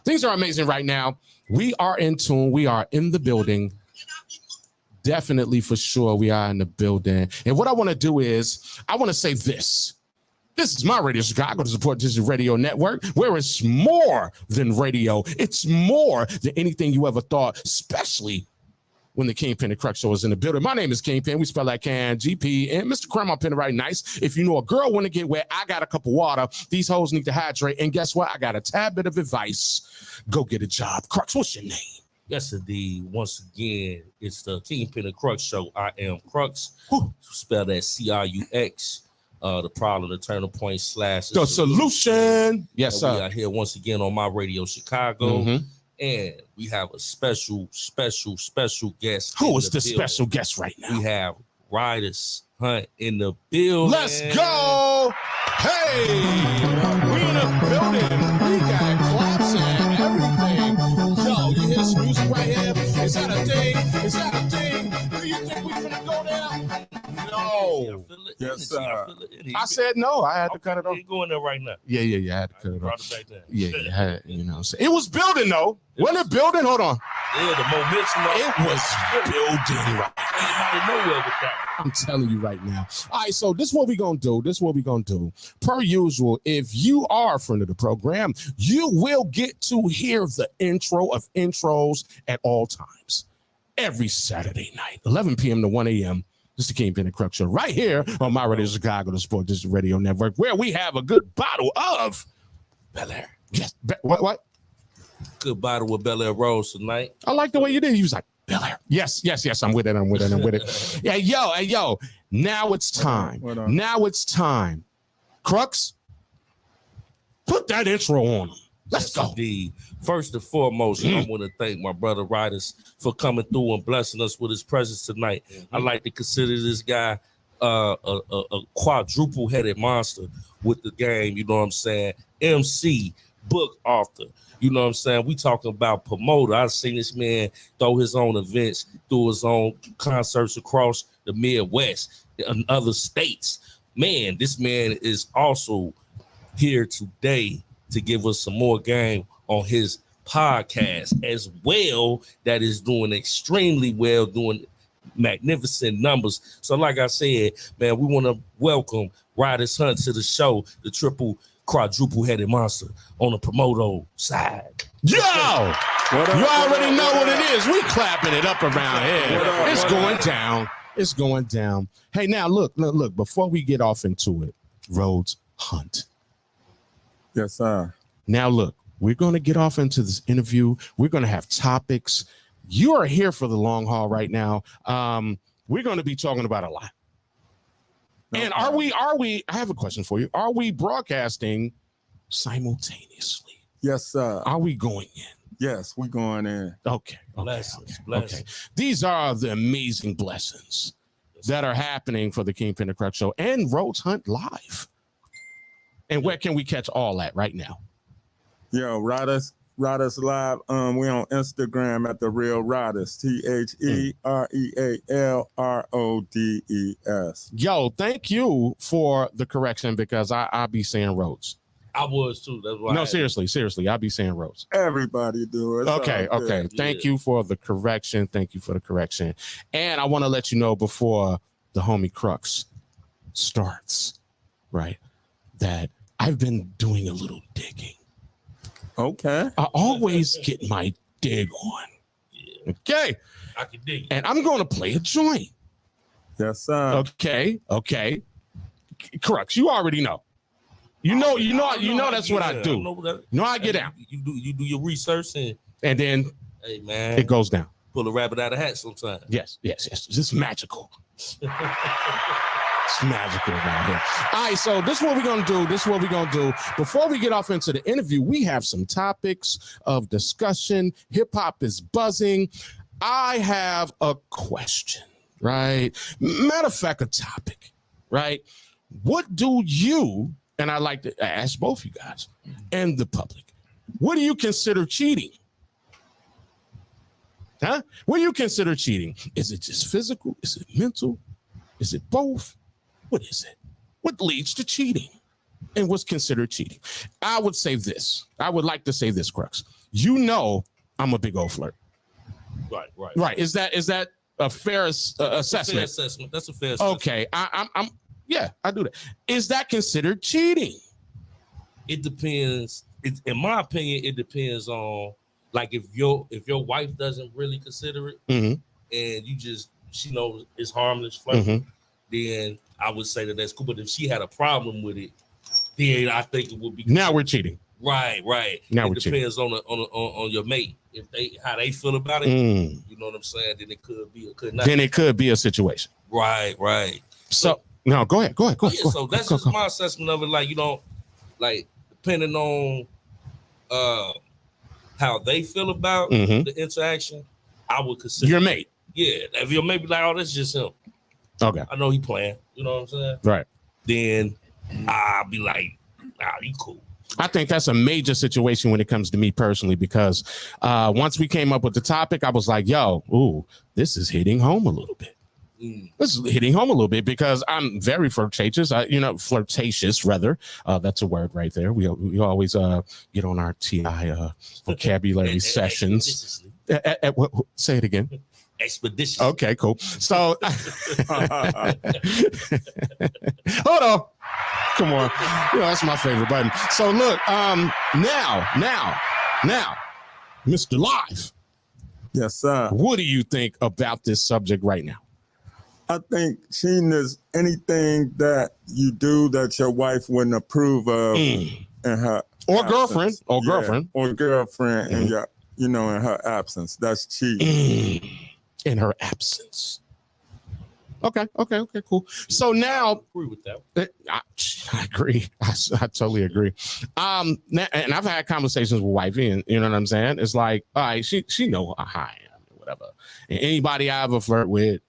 Things are amazing right now. We are in tune. We are in the building. Definitely, for sure, we are in the building. And what I want to do is, I want to say this. This is my Radio Chicago, the Support Digital Radio Network, where it's more than radio. It's more than anything you ever thought, especially when the Kingpen Crux show is in the building. My name is Kingpen. We spell like can, GP, and Mr. Crumb up in right nice. If you know a girl want to get wet, I got a cup of water. These hoes need to hydrate. And guess what? I got a tad bit of advice. Go get a job. Crux, what's your name? Yes, indeed. Once again, it's the Kingpen Crux show. I am Crux. Spell that C-R-U-X. The problem, the turning point / the solution. Yes, sir. We are here once again on my Radio Chicago. And we have a special guest. Who is the special guest right now? We have Riders Hunt in the building. Let's go. Hey, we in the building. We got claps and everything. Yo, you hear this music right here? Is that a thing? Is that a thing? Do you think we finna go down? No. Yes, sir. I said no. I had to cut it off. You going there right now? Yeah. I had to cut it brought off. it back down. Yeah. You know, it was building though. Wasn't it building? Hold on. Yeah, the momentum. It was building right. Out of nowhere with that. I'm telling you right now. All right, so this is what we're going to do. Per usual, if you are a friend of the program, you will get to hear the intro of intros at all times. Every Saturday night, 11 p.m. to 1 a.m. This is the Kingpen Crux show right here on my Radio Chicago, the Sport Digital Radio Network, where we have a good bottle of Bel Air. Yes, what? Good bottle of Bel Air Rose tonight. I like the way you did. He was like, Bel Air. Yes. I'm with it. Yeah, yo. Now it's time. Now it's time. Crux, put that intro on him. Let's go. Indeed. First and foremost, I want to thank my brother Riders for coming through and blessing us with his presence tonight. I like to consider this guy a quadruple-headed monster with the game, you know what I'm saying? MC, book author. You know what I'm saying? We talking about promoter. I've seen this man throw his own events, through his own concerts across the Midwest and other states. Man, this man is also here today to give us some more game on his podcast as well. That is doing extremely well, doing magnificent numbers. So like I said, man, we want to welcome Riders Hunt to the show, the quadruple-headed monster on the promoter side. Yo! You already know what it is. We clapping it up around here. It's going down. It's going down. Hey, now look. Before we get off into it, Rhodes Hunt. Yes, sir. Now look, we're going to get off into this interview. We're going to have topics. You are here for the long haul right now. We're going to be talking about a lot. And are we, I have a question for you. Are we broadcasting simultaneously? Yes, sir. Are we going in? Yes, we're going in. Okay. Blessings. These are the amazing blessings that are happening for the Kingpen Crux show and Rhodes Hunt Live. And where can we catch all that right now? Yo, Riders Live. We're on Instagram at The Real Riders. TheRealRodes. Yo, thank you for the correction because I be saying Rhodes. I was too. That's why. No, seriously, I be saying Rhodes. Everybody do it. Okay. Thank you for the correction. And I want to let you know before the homie Crux starts, right, that I've been doing a little digging. Okay. I always get my dig on. Yeah. Okay. I can dig it. And I'm going to play a joint. Yes, sir. Okay. Crux, you already know. You know that's what I do. I get out. You do your research and then hey man, it goes down. Pull a rabbit out of a hat sometimes. Yes. It's magical. It's magical around here. All right, so this is what we're going to do. Before we get off into the interview, we have some topics of discussion. Hip hop is buzzing. I have a question, right? Matter of fact, a topic, right? What do you, and I like to ask both you guys and the public, what do you consider cheating? Huh? What do you consider cheating? Is it just physical? Is it mental? Is it both? What is it? What leads to cheating? And what's considered cheating? I would say this. I would like to say this, Crux. you know I'm a big old flirt. Right. Is that a fair assessment? Fair assessment. That's a fair assessment. Okay, I'm yeah, I do that. Is that considered cheating? It depends. In my opinion, it depends on like if your wife doesn't really consider it, Mm-hmm. and she knows it's harmless flirting, Mm-hmm. then I would say that's cool. But if she had a problem with it, then I think it would be Now we're cheating. Right. Now it we're cheating. depends on your mate. If how they feel about it, you know what I'm saying? Then it could be or could not. Then it could be a situation. Right. So no, go ahead. So that's just my assessment of it. Like, like depending on how they feel about the interaction, I would consider your mate. Yeah, if your mate be like, oh, that's just him. Okay. I know he playing. You know what I'm saying? Right. Then I'll be like, nah, you cool. I think that's a major situation when it comes to me personally, because once we came up with the topic, I was like, this is hitting home a little bit. This is hitting home a little bit because I'm very flirtatious. Flirtatious rather. That's a word right there. We always get on our TI vocabulary sessions. Say it again. Expeditious. Okay, cool. So hold on. Come on. That's my favorite button. So look, now, Mr. Live. Yes, sir. What do you think about this subject right now? I think cheating is anything that you do that your wife wouldn't approve of in her or absence. girlfriend in your, in her absence. That's cheating. In her absence. Okay, cool. So now, I agree with that. I agree. I totally agree. And I've had conversations with wifey, and you know what I'm saying. It's like, all right, she know how I am, or whatever. And anybody I ever flirt with,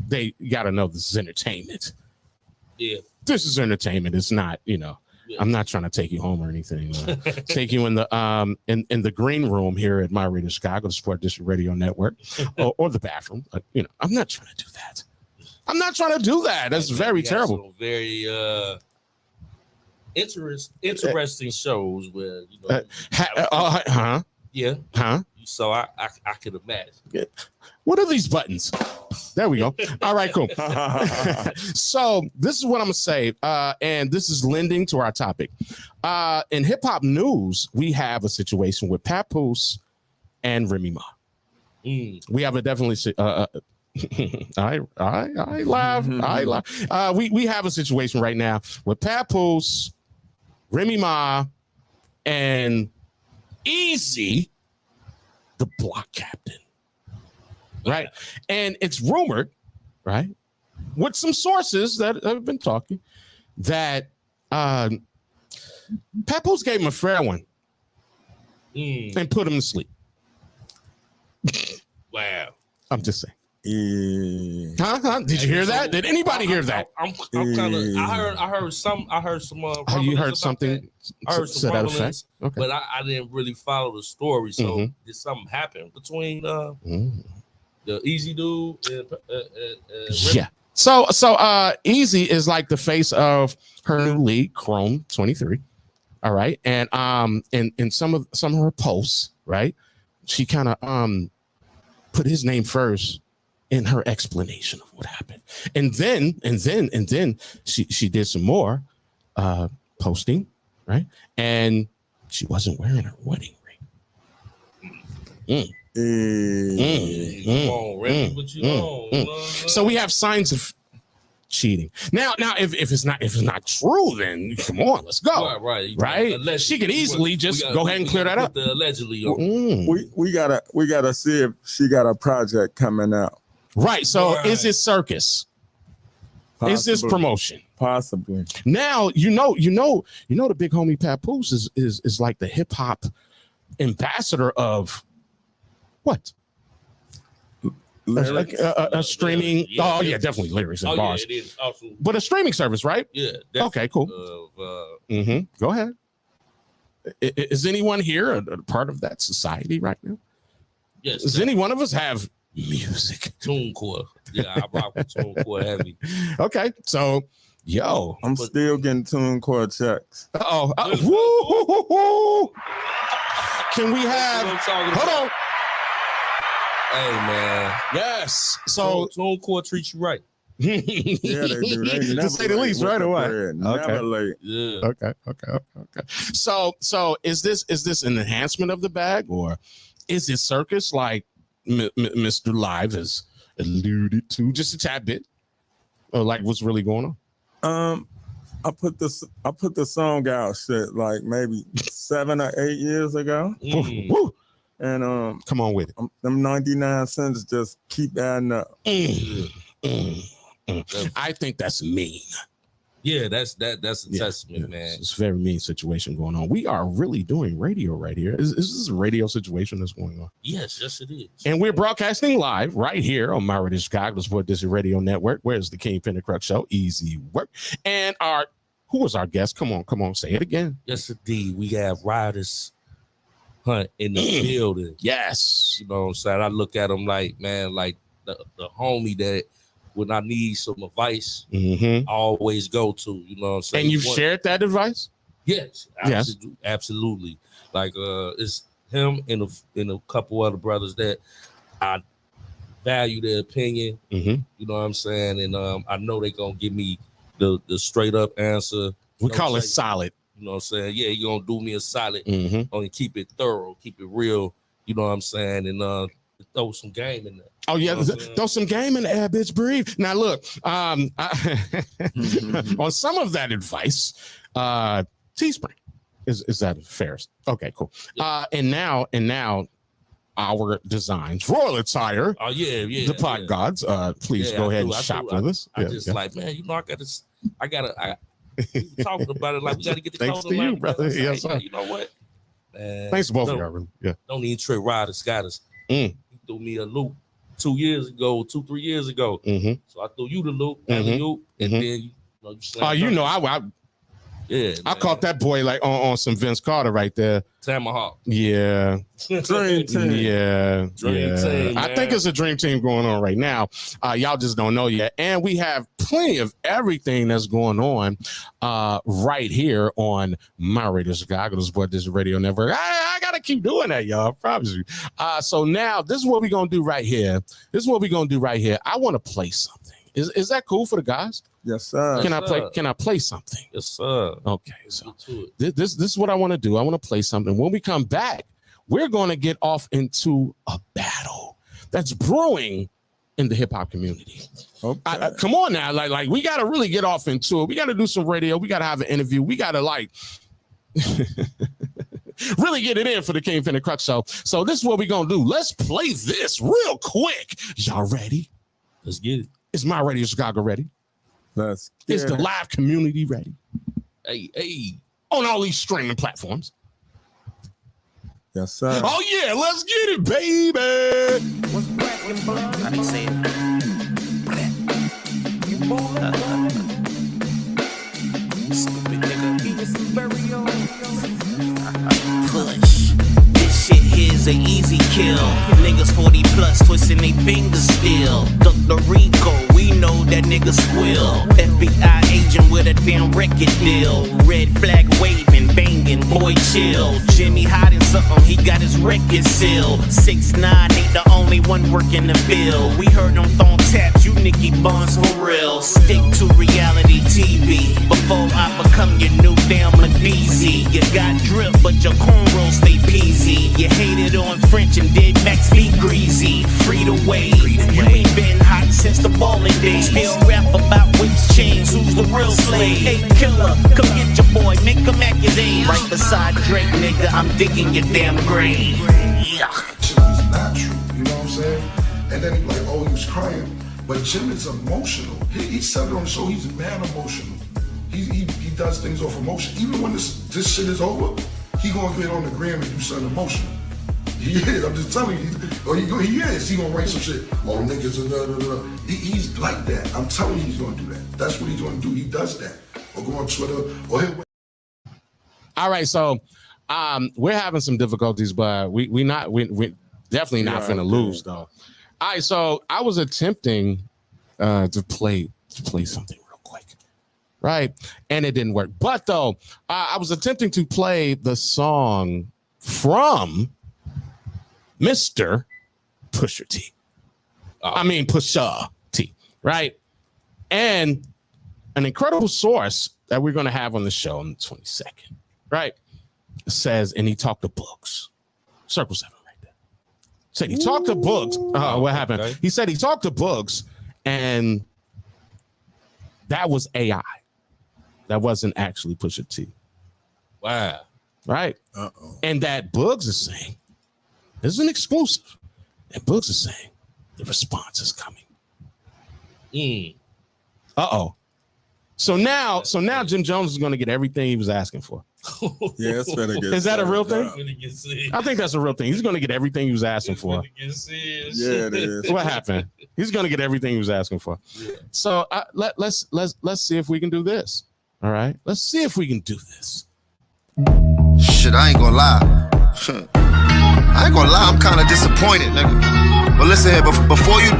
they gotta know this is entertainment. Yeah, this is entertainment. It's not, Yeah. I'm not trying to take you home or anything. Take you in the in the green room here at My Radio Chicago, the Sport District Radio Network, or the bathroom. I'm not trying to do that. I'm not trying to do that. That's very terrible. Very interesting shows where yeah. So I could imagine. What are these buttons? There we go. All right, cool. So this is what I'm gonna say, and this is lending to our topic. In hip hop news, we have a situation with Papoose and Remy Ma. We have a definitely. I laugh. We have a situation right now with Papoose, Remy Ma, and Easy, the block captain. Right. And it's rumored, right, with some sources that have been talking, that Papoose gave him a fair one and put him to sleep. Wow. I'm just saying. Yeah. Did you hear that? Did anybody hear that? I'm kind of. I heard some. You heard something? I heard some rumblings, okay. But I didn't really follow the story. So did something happen between the Easy dude and yeah. So Easy is like the face of her new league, Chrome 23. All right, and in some of her posts, right, she kind of put his name first in her explanation of what happened, and then she did some more posting, right, and she wasn't wearing her wedding ring. Come on, Remy, what you on? So we have signs of cheating. Now, if it's not true, then come on, let's go. Right. She could easily just go ahead and clear that up. Allegedly, we gotta see if she got a project coming out. Right. So is this circus? Possibly. Is this promotion? Possibly. Now you know the big homie Papoose is like the hip hop ambassador of what? A streaming. Yeah, definitely lyrics and bars. Yeah, it is also, but a streaming service, right? Yeah. Okay, cool. Go ahead. Is anyone here a part of that society right now? Yes. Does any one of us have music? TuneCore. Yeah, I rock with TuneCore heavy. Okay, so I'm still getting TuneCore checks. Can we have? Hold on. Hey man. Yes. So Tune Court treats you right. Yeah, they do. They to never say the late least, with right the away. bread. Okay. Never late. Yeah. Okay. So is this an enhancement of the bag, or is it circus like Mr. Live has alluded to just a tad bit, or like what's really going on? I put the song out shit like maybe 7 or 8 years ago. Woo. And Come on with it. them 99 cents just keep adding up. I think that's mean. Yeah, that's a testament, man. It's a very mean situation going on. We are really doing radio right here. Is this a radio situation that's going on? Yes, it is. And we're broadcasting live right here on My Radio Chicago Sport District Radio Network. Where's the Kingpen Crux Show? Easy work. And who was our guest? Come on, say it again. Yes, indeed. We have Riders Hunt in the building. Yes. You know what I'm saying? I look at him like, man, like the homie that when I need some advice, I always go to. You know what I'm saying? And you've shared that advice? Yes. Absolutely. Like it's him and a couple other brothers that I value their opinion. You know what I'm saying? And I know they're gonna give me the straight up answer. We call it solid. You know what I'm saying? Yeah, you're gonna do me a solid. Only keep it thorough, keep it real. You know what I'm saying? And throw some game in there. Oh yeah, throw some game in the air, bitch. Breathe. Now look, on some of that advice, Teespring is that fair? Okay, cool. Yeah. And now our designs, Royal Attire. Oh yeah. The Pot Gods. Please go ahead and shop with us. I just like, man, you know, I gotta talking about it like we gotta get the thanks to you, brother. Yes, sir. You know what? Man, thanks to both of y'all. Really. Yeah. Don't even trick Riders Scotters. He threw me a loop 3 years ago. So I threw you the loop, and then you I caught that boy like on some Vince Carter right there. Tomahawk. Yeah. Dream team. Yeah. Dream team, I think it's a dream team going on right now. Y'all just don't know yet. And we have plenty of everything that's going on right here on My Radio Chicago, the Sport District Radio Network. I gotta keep doing that, y'all. I promise you. So now this is what we're gonna do right here. I want to play something. Is that cool for the guys? Yes, sir. Can I play something? Yes, sir. Okay, so this is what I want to do. I want to play something. When we come back, we're going to get off into a battle that's brewing in the hip hop community. Okay. Come on now, like we got to really get off into it. We got to do some radio. We got to have an interview. We got to like really get it in for the Kingpen Crux Show. So this is what we're gonna do. Let's play this real quick. Y'all ready? Let's get it. Is My Radio Chicago ready? Is the live community ready? Hey. On all these streaming platforms. Yes, sir. Oh yeah, let's get it, baby. What's cracking, blood? How they say it? You stupid nigga. He was some burial. Push. This shit here's an easy kill. Niggas 40 plus twisting they fingers still. Dr. Rico, we know that nigga squill. FBI agent with a damn record deal. Red flag waving, banging, boy chill. Jimmy hiding something, he got his record sealed. 6ix9ine ain't the only one working the field. We heard them throwing taps, you Nicky Bonds for real. Stick to reality TV before I become your new damn Medici. You got drip, but your cornrows stay peasy. You hated on French and did Max be greasy. Free to wave, you ain't been hot since the ballin' days. Still rap about whips, chains, who's the real slave? Hey killer, come get your boy, make him act his age. Right beside Drake, nigga, I'm digging your damn grave. Yeah. Jim is natural, you know what I'm saying? And then he like, oh, he was crying. But Jim is emotional. He said it on the show, he's mad emotional. He does things off emotion. Even when this shit is over, he gonna get on the gram and do something emotional. He is, I'm just telling you. He is. He gonna write some shit. Oh, niggas, he's like that. I'm telling you he's gonna do that. That's what he's gonna do. He does that. Or go on Twitter, or he'll... All right, so we're having some difficulties, but we definitely not finna lose though. All right, so I was attempting to play something real quick, right? And it didn't work. But though, I was attempting to play the song from Mr. Pusha T. Pusha T, right? And an incredible source that we're going to have on the show on the 22nd, right? Says, and he talked to Books. Circle 7 right there. Said he talked to Books. What happened? Okay. He said he talked to Books, and that was AI. That wasn't actually Pusha T. Wow. Right? Uh-oh. And that Books is saying, this is an exclusive. And Books is saying, the response is coming. Uh-oh. So now Jim Jones is going to get everything he was asking for. Yeah, it's better get. Is that a real thing? I think that's a real thing. He's going to get everything he was asking for. Yeah, it is. What happened? He's going to get everything he was asking for. Yeah. So let's see if we can do this. All right, let's see if we can do this. Shit, I ain't gonna lie. I'm kind of disappointed, nigga. But listen here, before you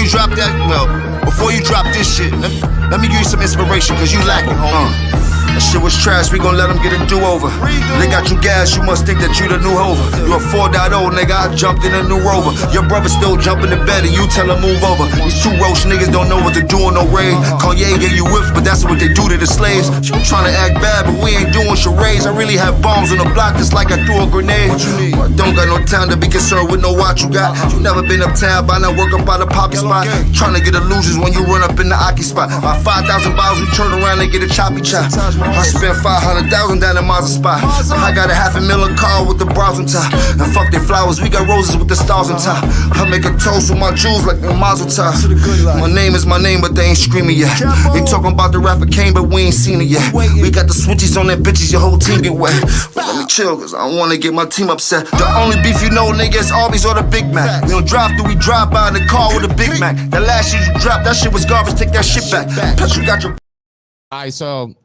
drop that, before you drop this shit, let me give you some inspiration, cause you lacking, homie. That shit was trash, we gon' let them get a do-over. They got you gas, you must think that you the new Hover. You a 4.0, nigga, I jumped in a new Rover. Your brother still jumping in bed and you tell him move over. These two roach niggas don't know what to do on no raid. Kanye gave you whips, but that's what they do to the slaves. You trying to act bad, but we ain't doing charades. I really have bombs on the block just like I threw a grenade. What you need? I don't got no time to be concerned with no watch you got. You never been uptown, by now work up by the poppy spot. Trying to get illusions when you run up in the Aki spot. My 5,000 bottles, we turn around and get a choppy chop. I spent 500,000 down in Mazda spot. I got a $500,000 car with the bras on top. And fuck they flowers, we got roses with the stars on top. I make a toast with my jewels like a mazel tov. My name is my name, but they ain't screaming yet. They talking about the rapper Kane, but we ain't seen it yet. We got the switches on that bitches, your whole team get wet. But let me chill, cause I don't wanna get my team upset. The only beef you know, nigga, is Arby's or the Big Mac. We don't drive through, we drive by in the car with a Big Mac. That last shit you dropped, that shit was garbage, take that shit back. Plus you got your. All right, so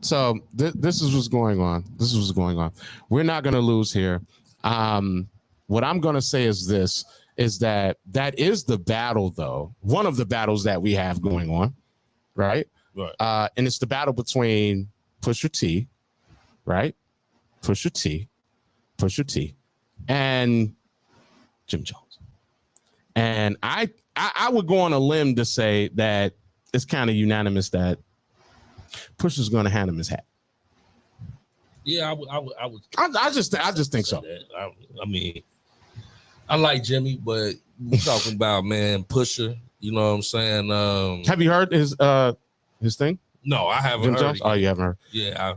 this is what's going on. This is what's going on. We're not going to lose here. What I'm going to say is this, is that is the battle, though. One of the battles that we have going on, right? Right. And it's the battle between Pusha T, right? Pusha T, and Jim Jones. And I would go on a limb to say that it's kind of unanimous that Pusha's going to hand him his hat. Yeah, I would. I just think so. I mean, I like Jimmy, but we're talking about, man, Pusha. You know what I'm saying? Have you heard his thing? No, I haven't heard it. Oh, you haven't heard? Yeah,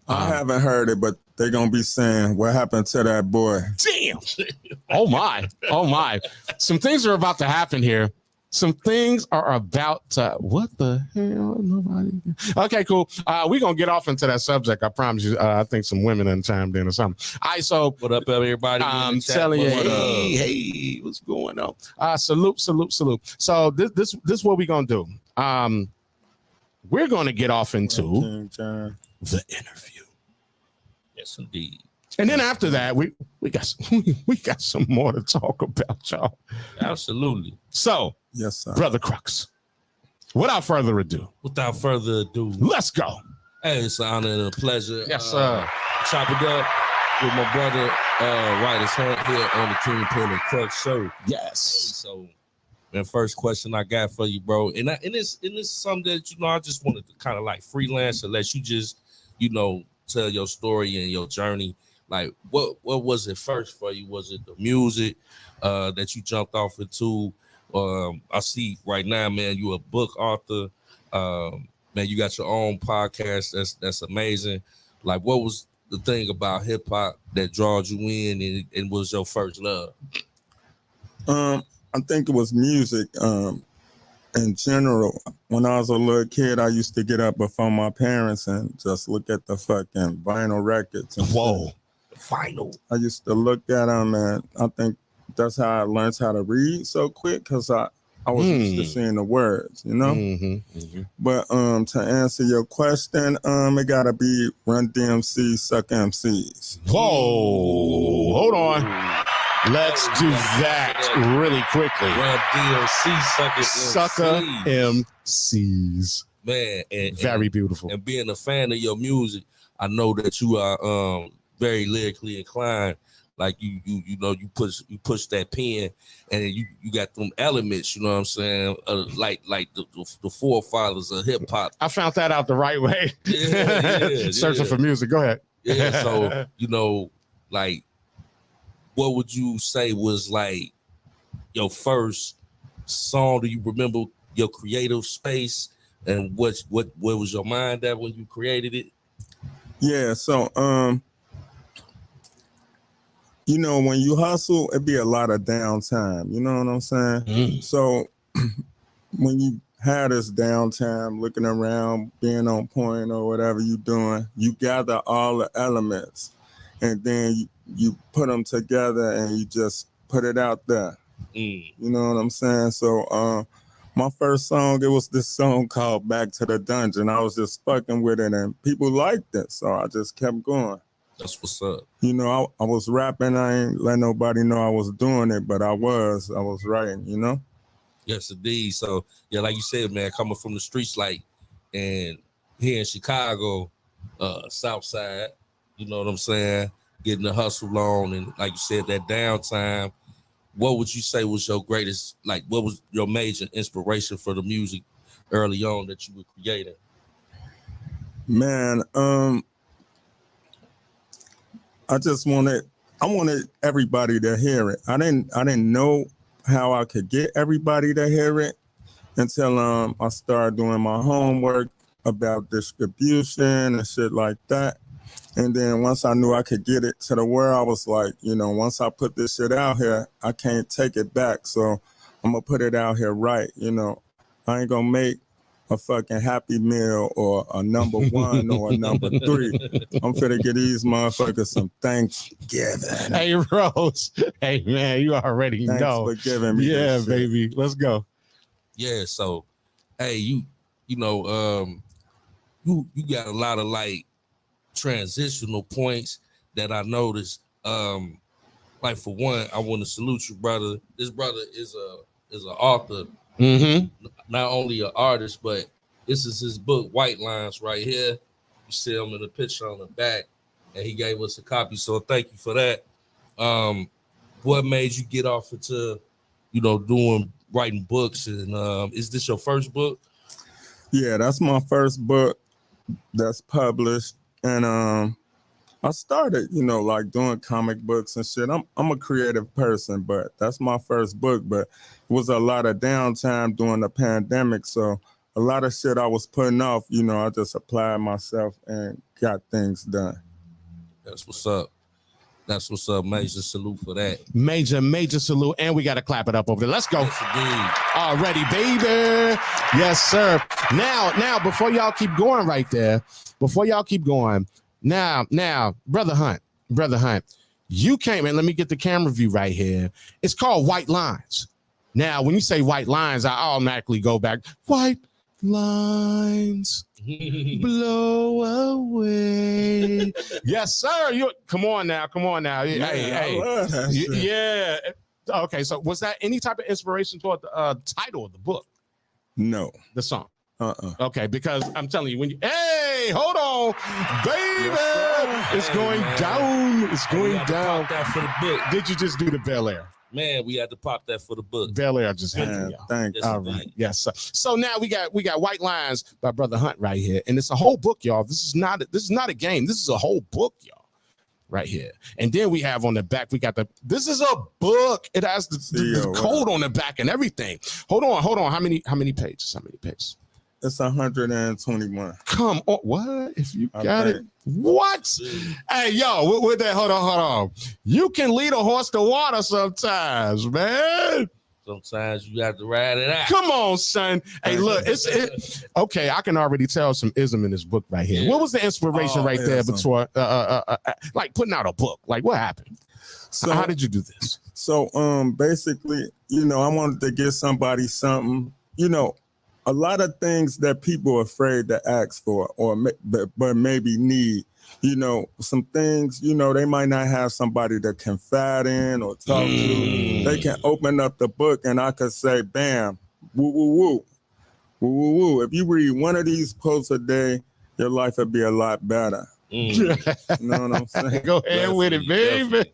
I haven't heard it, but they're gonna be saying what happened to that boy. Damn. Oh my. Some things are about to happen here. Some things are about to, what the hell? Nobody. Okay, cool. We're going to get off into that subject. I promise you. I think some women done chimed in or something. All right, so. What up, everybody? I'm telling you, hey, what's going on? Salute. So this is what we're going to do. We're going to get off into the interview. Yes, indeed. And then after that, we got some more to talk about, y'all. Absolutely. So, yes, sir. Brother Crux, without further ado, let's go. Hey, it's an honor and a pleasure. Yes, sir. Chop it up with my brother, Writers Hunt here on the Kingpen Crux show. Yes. Hey, so, man, first question I got for you, bro, and it's something that I just wanted to kind of like freelance and let you just tell your story and your journey. Like, what was it first for you? Was it the music that you jumped off into? I see right now, man, you a book author. Man, you got your own podcast. That's amazing. Like, what was the thing about hip hop that draws you in and was your first love? I think it was music. In general, when I was a little kid, I used to get up before my parents and just look at the fucking vinyl records. And whoa. Vinyl. I used to look at them, and I think that's how I learned how to read so quick, because I was used to seeing the words, But to answer your question, it gotta be Run DMC, Suck MCs. Whoa, hold on. Let's do that really quickly. Run DMC, Sucker MCs. Man, and very beautiful. And being a fan of your music, I know that you are very lyrically inclined. like you know you push that pen and you got them elements, you know what I'm saying? Like the forefathers of hip hop. I found that out the right way. Yeah, Searching for music. Go ahead. Yeah, so you know, like, what would you say was like your first song? Do you remember your creative space and what was your mind at when you created it? Yeah, so you know, when you hustle, it be a lot of downtime. You know what I'm saying? So when you have this downtime, looking around, being on point or whatever you doing, you gather all the elements, and then you put them together and you just put it out there. You know what I'm saying? So my first song, it was this song called Back to the Dungeon. I was just fucking with it and people liked it, so I just kept going. That's what's up. You know, I was rapping. I ain't let nobody know I was doing it, but I was writing, you know? Yes, indeed. So, yeah, like you said, man, coming from the streets, like, and here in Chicago, South Side, you know what I'm saying? Getting the hustle on, and like you said, that downtime. What would you say was your greatest, like, what was your major inspiration for the music early on that you were creating? Man, I wanted everybody to hear it. I didn't know how I could get everybody to hear it until I started doing my homework about distribution and shit like that. And then once I knew I could get it to the world, I was like, you know, once I put this shit out here, I can't take it back. So I'm gonna put it out here right. You know, I ain't gonna make a fucking Happy Meal or a number one or a number three. I'm finna get these motherfuckers some Thanksgiving. Hey, Rose. Hey, man, you already Thanks know. for giving me this shit. Baby. Let's go. Yeah, so, hey, you know, you got a lot of, like, transitional points that I noticed. Like, for one, I want to salute you, brother. This brother is an author. Not only an artist, but this is his book, White Lines, right here. You see him in the picture on the back, and he gave us a copy. So thank you for that. What made you get off into, you know, writing books? And is this your first book? Yeah, that's my first book that's published, and I started, you know, like doing comic books and shit. I'm a creative person, but that's my first book. But it was a lot of downtime during the pandemic, so a lot of shit I was putting off, you know, I just applied myself and got things done. That's what's up. That's what's up. Major salute for that. Major salute. And we got to clap it up over there. Let's go. Yes, indeed. Already, baby. Yes, sir. Now, before y'all keep going right there, now, Brother Hunt, you came in. Let me get the camera view right here. It's called White Lines. Now, when you say white lines, I automatically go back. White lines blow away. Yes, sir. Come on now. Hey. Yeah. Okay, so was that any type of inspiration toward the title of the book? No. The song? Okay, because I'm telling you, hey, hold on, baby, it's going down. It's going down. Pop that for the book. Did you just do the Bel Air? Man, we had to pop that for the book. Bel Air just happened. Thanks. Yes, all right. Yes. So now we got White Lines by Brother Hunt right here, and it's a whole book, y'all. This is not a game. This is a whole book, y'all. Right here. And then we have on the back, this is a book. It has the code on the back and everything. Hold on. How many pages? It's 121. Come on. What? If you got it. What? Hey, yo, with that, hold on. You can lead a horse to water sometimes, man. Sometimes you have to ride it out. Come on, son. Hey, look, okay. I can already tell some ism in this book right here. Yeah. What was the inspiration there between like putting out a book? Like, what happened? So how did you do this? So basically, you know, I wanted to give somebody something, you know, a lot of things that people are afraid to ask for but maybe need. You know, some things, you know, they might not have somebody to confide in or talk to. They can open up the book and I could say, bam, woo, woo, woo, woo, woo, woo. If you read one of these posts a day, your life would be a lot better. You know what I'm saying? Go ahead with it, baby.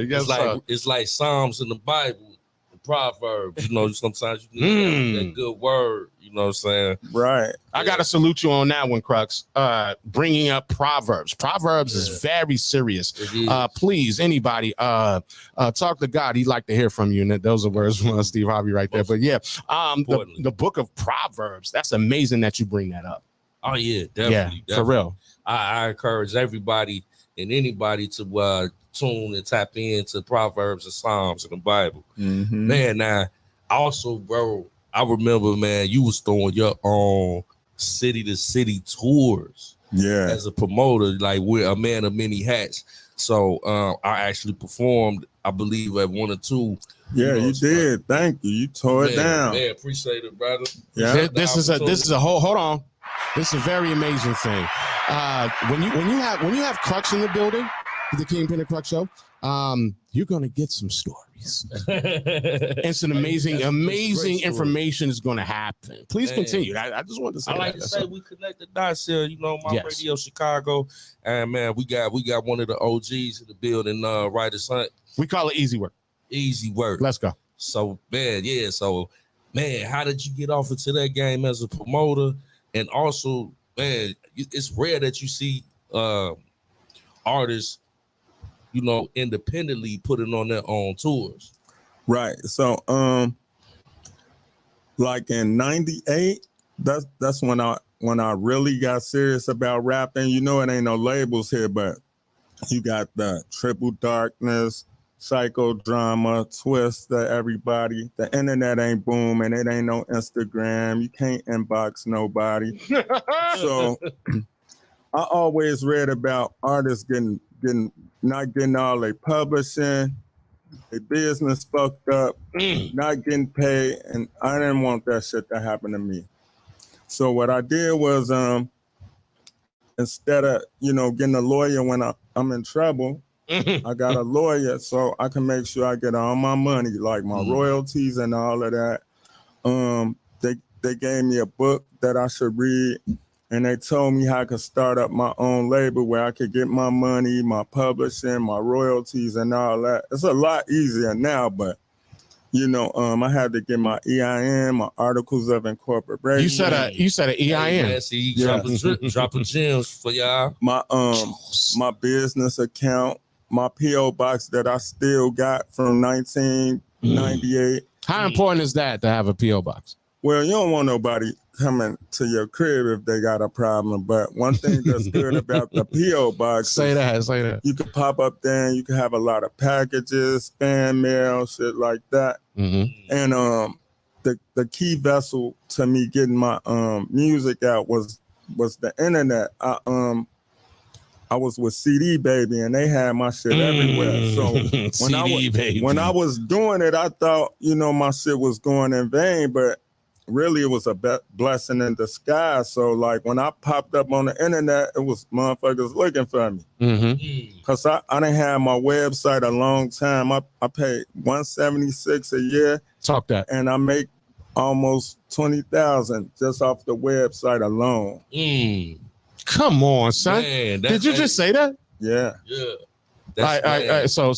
Yes, It's like Psalms in the Bible, the Proverbs. You know, sometimes you need that good word. You know what I'm saying? Right. I gotta salute you on that one, Crux. Bringing up Proverbs. Proverbs is very serious. Please, anybody, talk to God. He'd like to hear from you. And those are words from Steve Harvey right there. But yeah, the book of Proverbs. That's amazing that you bring that up. Oh yeah, definitely. For real. I encourage everybody and anybody to tune and tap into Proverbs and Psalms in the Bible. Man, now also, bro, I remember, man, you was throwing your own city to city tours. Yeah. As a promoter, like we're a man of many hats. So I actually performed, I believe, at 1 or 2. Yeah, you did. Thank you. You tore it down. Man, appreciate it, brother. Yeah. This is a hold on. This is a very amazing thing. When you have Crux in the building, the Kingpen Crux show, you're gonna get some stories. And some amazing information is gonna happen. Please continue. I just wanted to say. I like to say we connected dots here. You know, my Radio Chicago, and man, we got one of the OGs in the building. Writer's Hunt. We call it easy work. Easy work. Let's go. So man, yeah. So man, how did you get off into that game as a promoter? And also, man, it's rare that you see artists, you know, independently putting on their own tours. Right. So, like in '98, that's when I really got serious about rapping. You know, it ain't no labels here, but you got the Triple Darkness, Psychodrama, Twista, everybody. The internet ain't booming. It ain't no Instagram. You can't inbox nobody. So I always read about artists not getting all their publishing, their business fucked up, not getting paid, and I didn't want that shit to happen to me. So what I did was, instead of getting a lawyer when I'm in trouble, I got a lawyer so I can make sure I get all my money, like my royalties and all of that. They gave me a book that I should read, and they told me how I could start up my own label where I could get my money, my publishing, my royalties, and all that. It's a lot easier now, but I had to get my EIN, my articles of incorporation. You said an EIN. Dropping gems for y'all. My business account, my PO box that I still got from 1998. How important is that to have a PO box? Well, you don't want nobody coming to your crib if they got a problem. But one thing that's good about the PO box, say that. You can pop up there and you can have a lot of packages, spam mail, shit like that. And the key vessel to me getting my music out was the internet. I was with CD Baby and they had my shit everywhere. So when I was doing it, I thought my shit was going in vain, but really it was a blessing in disguise. So like when I popped up on the internet, it was motherfuckers looking for me. Cause I didn't have my website a long time. I paid $176 a year. Talk that. And I make almost 20,000 just off the website alone. Come on, son. Man, did you just say that? Yeah. So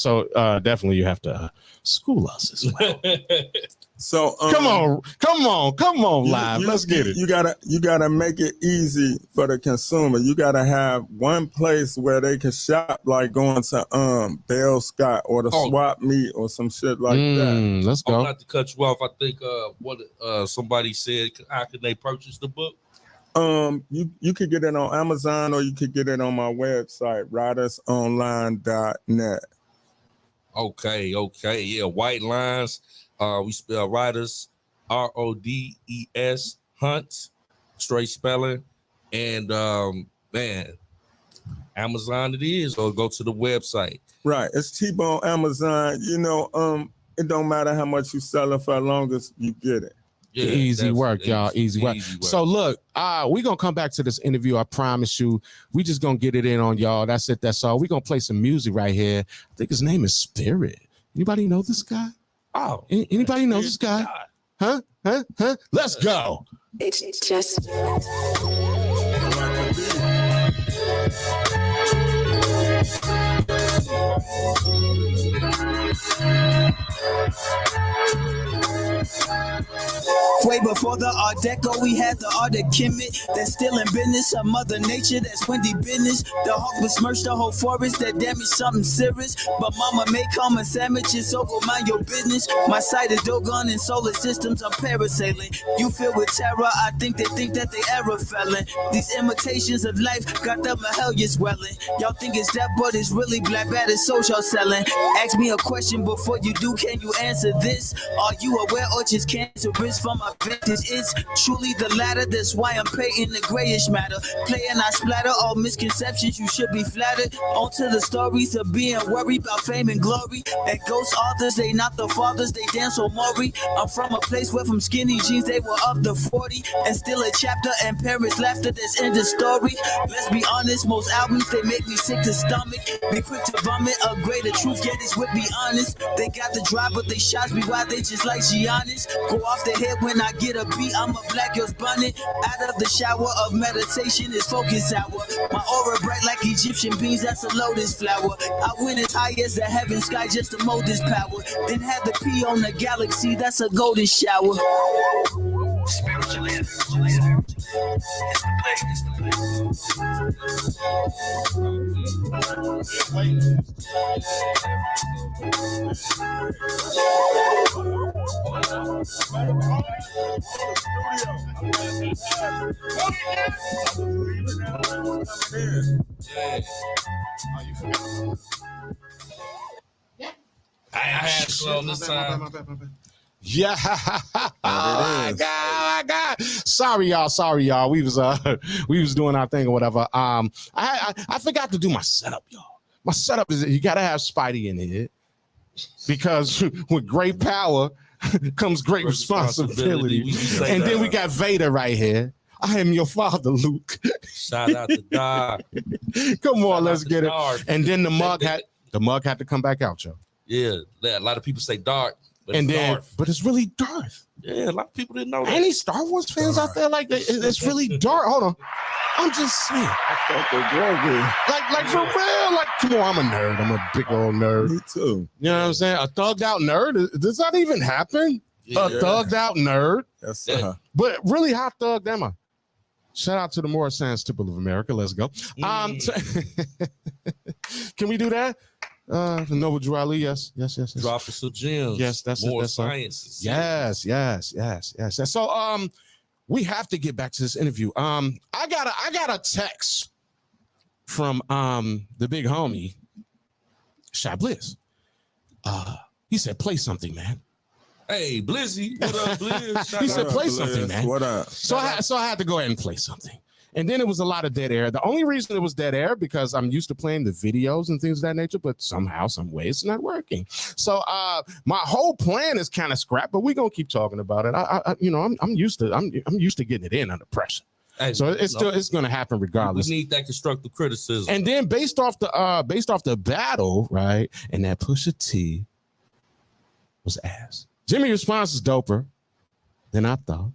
definitely you have to school us as well. So come on, live. Let's get it. You gotta make it easy for the consumer. You gotta have one place where they can shop, like going to Bell Scott or the Swap Meet or some shit like that. Let's go. Not to cut you off. I think somebody said, how can they purchase the book? You could get it on Amazon or you could get it on my website, writersonline.net. Okay. Yeah, White Lines. We spell Writers, RODES, Hunt, straight spelling. And man, Amazon it is, or go to the website. Right. It's cheap on Amazon. It don't matter how much you sell it for, as long as you get it. Yeah, easy work, y'all. Easy work. So look, we're gonna come back to this interview. I promise you. We just gonna get it in on y'all. That's it. That's all. We're gonna play some music right here. I think his name is Spirit. Anybody know this guy? Oh, anybody know this guy? Huh? Let's go. It's just Way before the Art Deco, we had the Art of Kemet that's still in business. Of Mother Nature, that's windy business. The hawk besmirched the whole forest that damaged something serious. But mama make common sandwiches, so go mind your business. My sight is Dogon and solar systems, I'm parasailing. You filled with terror, I think that they error felon. These imitations of life got them a hell yes swelling. Y'all think it's that, but it's really black bad as social selling. Ask me a question before you do, can you answer this? Are you aware or just cancerous from my vintage? It's truly the latter, that's why I'm painting the grayish matter. Playing I splatter all misconceptions, you should be flattered. Onto the stories of being worried about fame and glory. And ghost authors, they not the fathers, they dance on Maury. I'm from a place where from skinny jeans they were up to 40. And still a chapter and parents laughter, that's in the story. Let's be honest, most albums they make me sick to stomach. Be quick to vomit, upgrade the truth, yet it's with me honest. They got the drive, but they shots me why they just like Giannis. Go off the head when I get a beat, I'm a black girl's bunny. Out of the shower of meditation is focus hour. My aura bright like Egyptian beans, that's a lotus flower. I went as high as the heaven sky just to mold this power. Then had the P on the galaxy, that's a golden shower. Spiritually, it's the I had to slow this time. Yeah, my God. Sorry, y'all. We was doing our thing or whatever. I forgot to do my setup, y'all. My setup is you gotta have Spidey in it because with great power comes great responsibility. And then we got Vader right here. I am your father, Luke. Shout out to God. Come on, let's get it. And then the mug had to come back out, y'all. Yeah, a lot of people say dark. But but it's really Darth. Yeah, a lot of people didn't know that. Any Star Wars fans out there like that? It's really dark. Hold on, I'm just saying. Like for real. Like, come on, I'm a nerd. I'm a big old nerd. Me too. You know what I'm saying? A thugged out nerd. Does that even happen? Yeah. A thugged out nerd. Yes, but really, how thugged am I? Shout out to the Morris Sands Temple of America. Let's go. Can we do that? The Noble Drew Ali, yes. Drop us some gems. Yes, that's more it. That's sciences. Yes. So we have to get back to this interview. I got a text from the big homie, Shy Bliss. He said, play something, man. Hey, Blizzy, what up, Blizz? He said, play something, man. What up? So I had to go ahead and play something. And then it was a lot of dead air. The only reason it was dead air because I'm used to playing the videos and things of that nature, but somehow, some way, it's not working. So my whole plan is kind of scrapped, but we're gonna keep talking about it. I'm used to getting it in under pressure. Hey, so it's gonna happen regardless. We need that constructive criticism. And then based off the battle, right? And that Pusha T was ass. Jimmy's response is doper than I thought.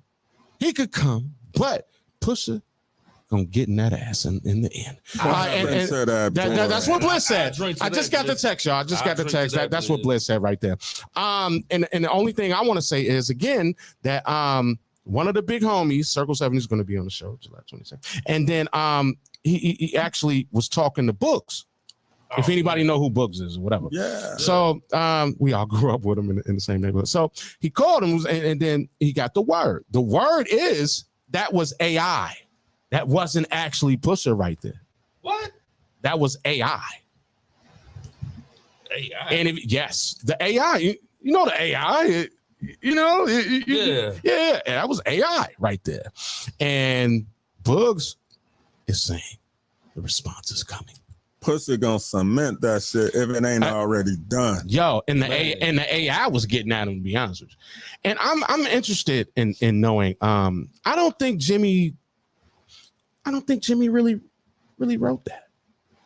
He could come, but Pusha gonna get in that ass in the end. That's what Bliss said. I just got the text, y'all. I just got the text. That's what Bliss said right there. And the only thing I want to say is again that one of the big homies, Circle 7, is going to be on the show July 22nd. And then he actually was talking to Books. If anybody know who Books is or whatever. Yeah. So we all grew up with him in the same neighborhood. So he called him and then he got the word. The word is that was AI. That wasn't actually Pusha right there. What? That was AI. AI. And the AI, you know the AI, yeah, that was AI right there. And Bugs is saying the response is coming. Pusha gonna cement that shit if it ain't already done. Yo, and the AI was getting at him, to be honest with you. And I'm interested in knowing. I don't think Jimmy really wrote that.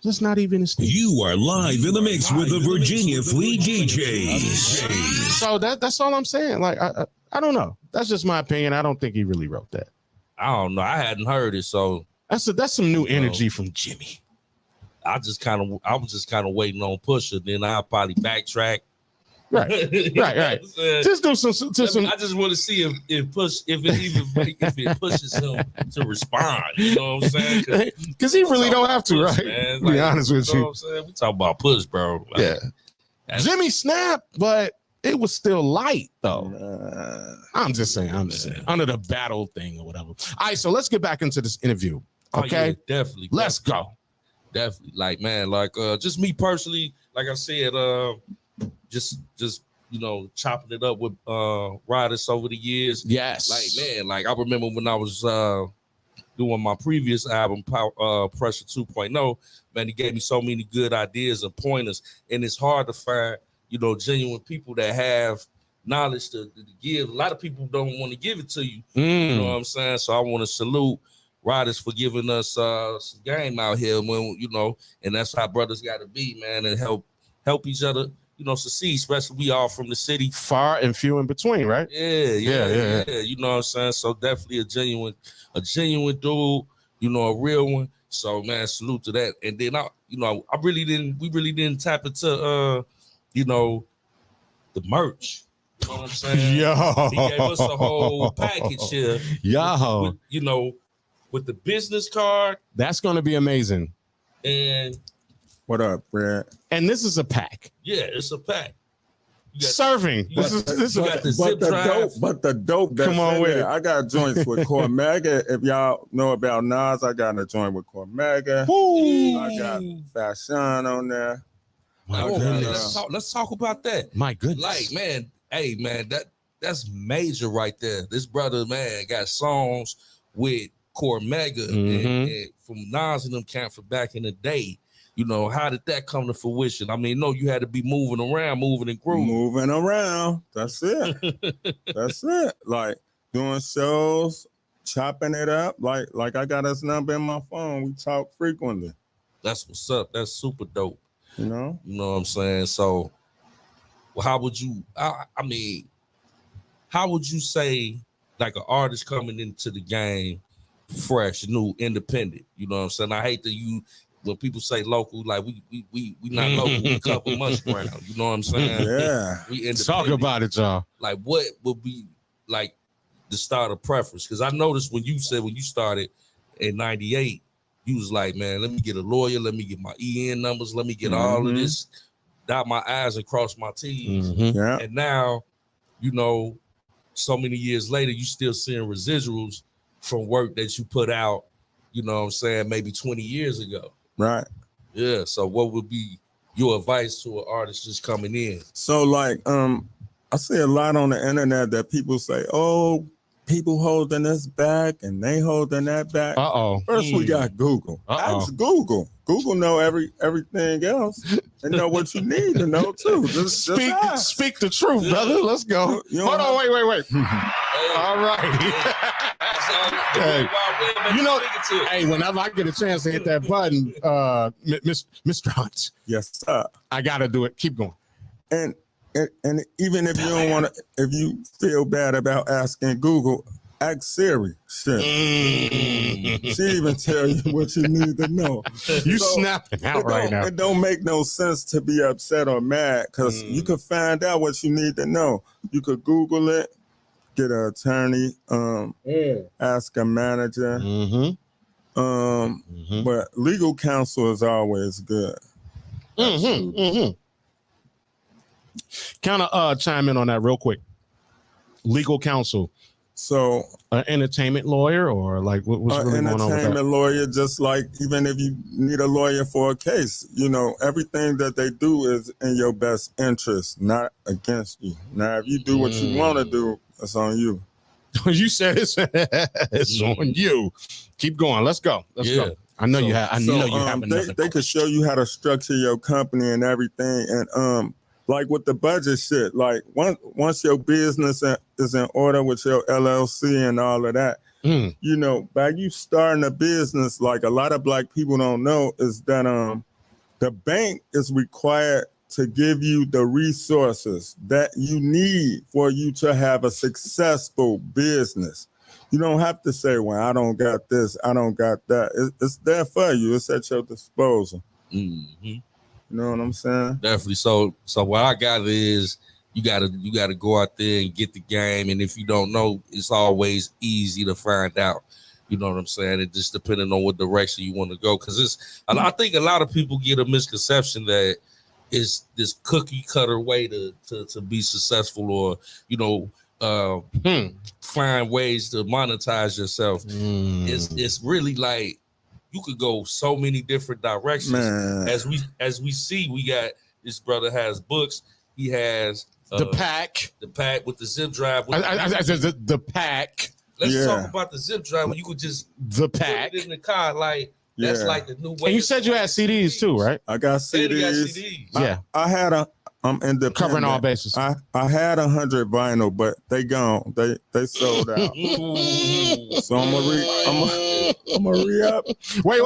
That's not even his thing. You are live in the mix with the Virginia Fleet DJs. So that's all I'm saying. Like I don't know. That's just my opinion. I don't think he really wrote that. I don't know. I hadn't heard it, so that's some new energy from Jimmy. I was just kind of waiting on Pusha. Then I'll probably backtrack right. Just do some. I just want to see if it pushes him to respond. You know what I'm saying? Because he really don't have to, push, right? Man. Be honest with you. Know you. what I'm saying? We talk about push, bro. Yeah. Jimmy snapped, but it was still light, though. I'm just saying. Under the battle thing or whatever. All right, so let's get back into this interview. Okay? Oh, yeah, definitely. Let's go. Definitely. Like, man, like just me personally, like I said, just chopping it up with riders over the years. Yes. Like, man, like I remember when I was doing my previous album, Pressure 2.0, man, he gave me so many good ideas and pointers. And it's hard to find, genuine people that have knowledge to give. A lot of people don't want to give it to you. You know what I'm saying? So I want to salute riders for giving us some game out here when, and that's how brothers got to be, man, and help each other, succeed, especially we all from the city. Far and few in between, right? Yeah. You know what I'm saying? So definitely a genuine dude, a real one. So man, salute to that. And then we really didn't tap into the merch. You know what I'm saying? Yo. He gave us a whole package here. Yo. With the business card. That's gonna be amazing. And what up, Brad? And this is a pack. Yeah, it's a pack. Serving. This is the zip drive. But the dope that's come on in with there, it. I got joints with Cormega. If y'all know about Nas, I got a joint with Cormega. Woo. I got Fashion on there. My goodness. Let's talk about that. My goodness. Like, man, hey, man, that's major right there. This brother, man, got songs with Cormega and from Nas and them camp for back in the day. How did that come to fruition? I mean, you had to be moving around, moving and grooving. Moving around. That's it. That's it. Like doing shows, chopping it up. Like I got his number in my phone. We talk frequently. That's what's up. That's super dope. You know what I'm saying? So how would you, how would you say like an artist coming into the game fresh, new, independent? You know what I'm saying? I hate that when people say local, like we not local, we cover much ground. You know what I'm saying? Yeah. We independent. Talk about it, y'all. Like what would be like the start of preference? Because I noticed when you started in '98, you was like, man, let me get a lawyer, let me get my EN numbers, let me get all of this, dot my I's and cross my T's. Yeah. And now, so many years later, you still seeing residuals from work that you put out, maybe 20 years ago. Right. Yeah. So what would be your advice to an artist just coming in? So like, I see a lot on the internet that people say, oh, people holding this back and they holding that back. First we got Google. Ask Google. Google know everything else and know what you need to know too. Just speak the truth, brother. Let's go. Hold on, wait. All right. Hey, whenever I get a chance to hit that button, Mr. Hunt. Yes, sir. I gotta do it. Keep going. And even if you don't want to, if you feel bad about asking Google, ask Siri. Shit. She even tell you what you need to know. You snapping out right now. It don't make no sense to be upset or mad because you could find out what you need to know. You could Google it, get an attorney, ask a manager. But legal counsel is always good. Kind of chime in on that real quick. Legal counsel. So an entertainment lawyer or like what's really going on with that? Entertainment lawyer, just like even if you need a lawyer for a case, everything that they do is in your best interest, not against you. Now, if you do what you want to do, it's on you. You said it's on you. Keep going. Let's go. Let's go. I know you have. I know you have enough. They could show you how to structure your company and everything, and like with the budget shit. Like once your business is in order with your LLC and all of that, by you starting a business, like a lot of Black people don't know, is that the bank is required to give you the resources that you need for you to have a successful business. You don't have to say, well, I don't got this, I don't got that. It's there for you. It's at your disposal. You know what I'm saying? Definitely. So what I got is you gotta go out there and get the game. And if you don't know, it's always easy to find out. You know what I'm saying? It just depending on what direction you want to go. Because I think a lot of people get a misconception that it's this cookie cutter way to be successful, or find ways to monetize yourself. It's really like you could go so many different directions. Man. As we see, we got this brother has books. He has the pack with the zip drive. The pack. Let's talk about the zip drive when you could just put it in the car. Like that's like the new way. And you said you had CDs too, right? I got CDs. Yeah, I had I'm independent. Covering all bases. I had 100 vinyl, but they gone. They sold out. So I'm gonna re-up. Wait.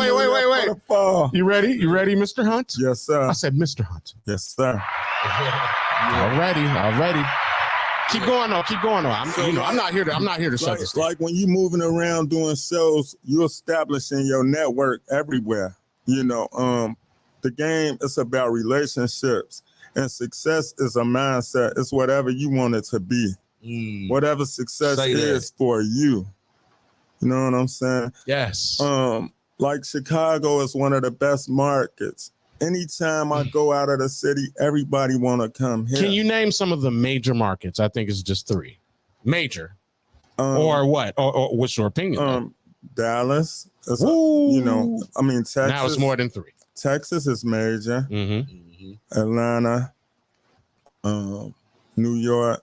You ready? You ready, Mr. Hunt? Yes, sir. I said Mr. Hunt. Yes, sir. Already. Keep going on. I'm not here to shut this down. Like when you moving around doing shows, you establishing your network everywhere. The game is about relationships, and success is a mindset. It's whatever you want it to be. Whatever success is for you. You know what I'm saying? Yes. Like Chicago is one of the best markets. Anytime I go out of the city, everybody want to come here. Can you name some of the major markets? I think it's just 3. Major. Or what? Or what's your opinion? Dallas. Texas. Now it's more than 3. Texas is major. Atlanta, New York.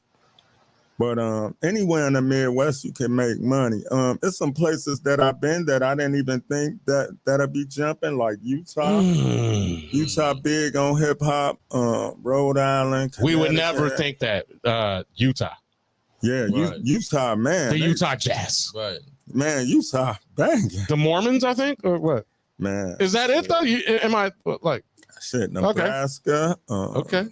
But anywhere in the Midwest, you can make money. It's some places that I've been that I didn't even think that'll be jumping, like Utah. Utah big on hip hop. Rhode Island. We would never think that Utah. Yeah, right. Utah, man. The Utah Jazz. Right. Man, Utah banging. The Mormons, I think, or what? Man. Is that it, though? Am I, like? Shit, Nebraska. Okay.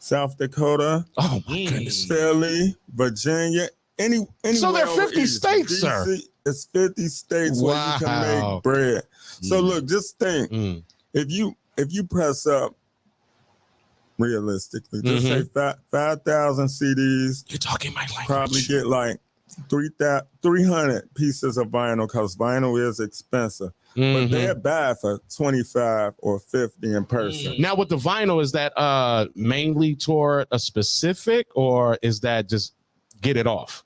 South Dakota. Oh, my goodness. Philly, Virginia. So there are 50 states, DC, sir. It's 50 states where you can make bread. So look, just think. If you press up, realistically, just say 5,000 CDs. You're talking my language. Probably get like 300 pieces of vinyl, because vinyl is expensive. But they're bad for 25 or 50 in person. Now, with the vinyl, is that mainly toward a specific, or is that just get it off?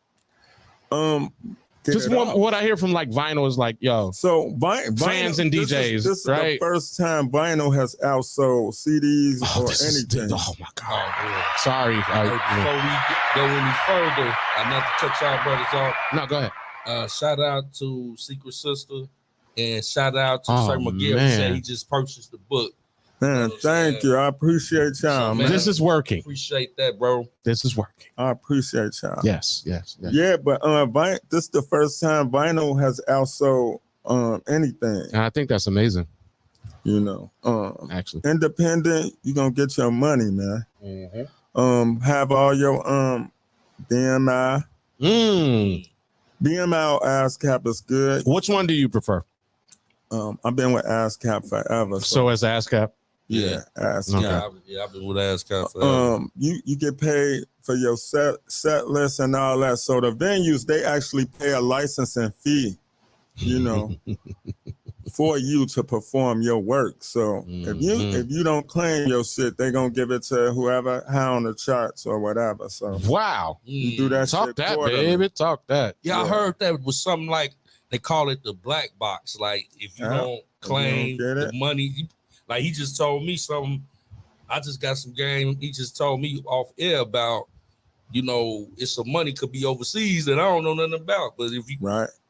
What I hear from like vinyl is like, yo, so fans and DJs, this is right? The first time vinyl has outsold CDs or anything. Oh my God! Sorry. Before we go any further, I not to cut y'all brothers off. No, go ahead. Shout out to Secret Sister, and shout out to Sir Miguel. He said he just purchased the book. Man, thank you. I appreciate y'all, man. This is working. Appreciate that, bro. This is working. I appreciate y'all. Yes. Yeah, but this is the first time vinyl has outsold anything. And I think that's amazing. Actually, independent, you're gonna get your money, man. Have all your BMI. BMI or ASCAP is good. Which one do you prefer? I've been with ASCAP forever. So as ASCAP? Yeah, ASCAP. Okay. I've been with ASCAP forever. You get paid for your set list and all that. So the venues, they actually pay a licensing fee, for you to perform your work. So if you don't claim your shit, they gonna give it to whoever high on the charts or whatever. So wow, you do that. Talk shit that, quarterly. baby. Talk that. Yeah, I heard that was something like they call it the black box. Like if you don't claim the money, like he just told me something. I just got some game. He just told me off air about, it's some money could be overseas that I don't know nothing about. But if you,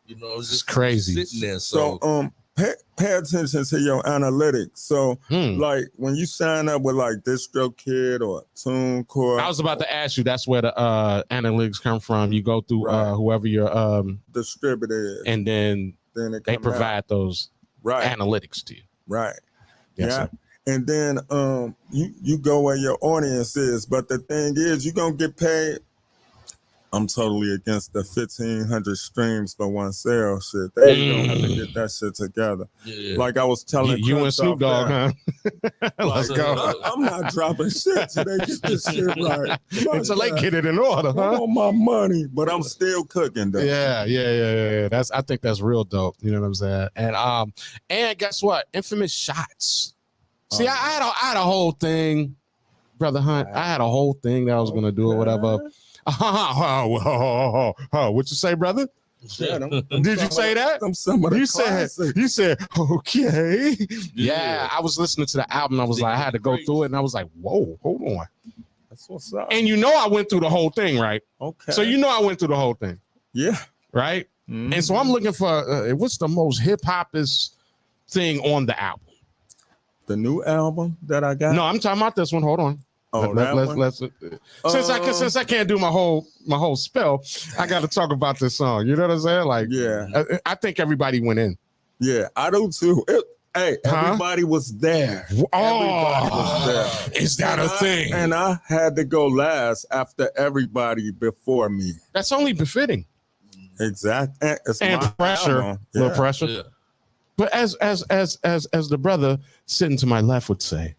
it's just crazy sitting there. So pay attention to your analytics. So like when you sign up with like DistroKid or TuneCore. I was about to ask you, that's where the analytics come from. You go through whoever your distributor is. And then they provide those analytics to you. Right. Yes, yeah. Sir. And then you go where your audience is. But the thing is, you're gonna get paid I'm totally against the 1,500 streams for one sale shit. They don't have to get that shit together. Yeah. Like I was telling You and Crux Snoop off Dogg, there, huh? Let's go. I'm not dropping shit till they get this shit right. Until they get it in order, I huh? want my money, but I'm still cooking though. Yeah. I think that's real dope. You know what I'm saying? And guess what? Infamous shots. See, I had a whole thing, Brother Hunt. I had a whole thing that I was gonna do or whatever. What you say, brother? Did you say that? You said okay. Yeah, I was listening to the album. I was like, I had to go through it, and I was like, whoa, hold on. That's what's up. And you know, I went through the whole thing, right? Okay. So you know, I went through the whole thing. Yeah. Right. Mm-hmm. And so I'm looking for what's the most hip hopist thing on the album? The new album that I got. No, I'm talking about this one. Hold on. Let's since I can't do my whole spell, I got to talk about this song. You know what I'm saying? Like, yeah, I think everybody went in. Yeah, I do too. Everybody was there. Is that a thing? And I had to go last after everybody before me. That's only befitting. Exactly. And pressure, little pressure. Yeah. But as the brother sitting to my left would say,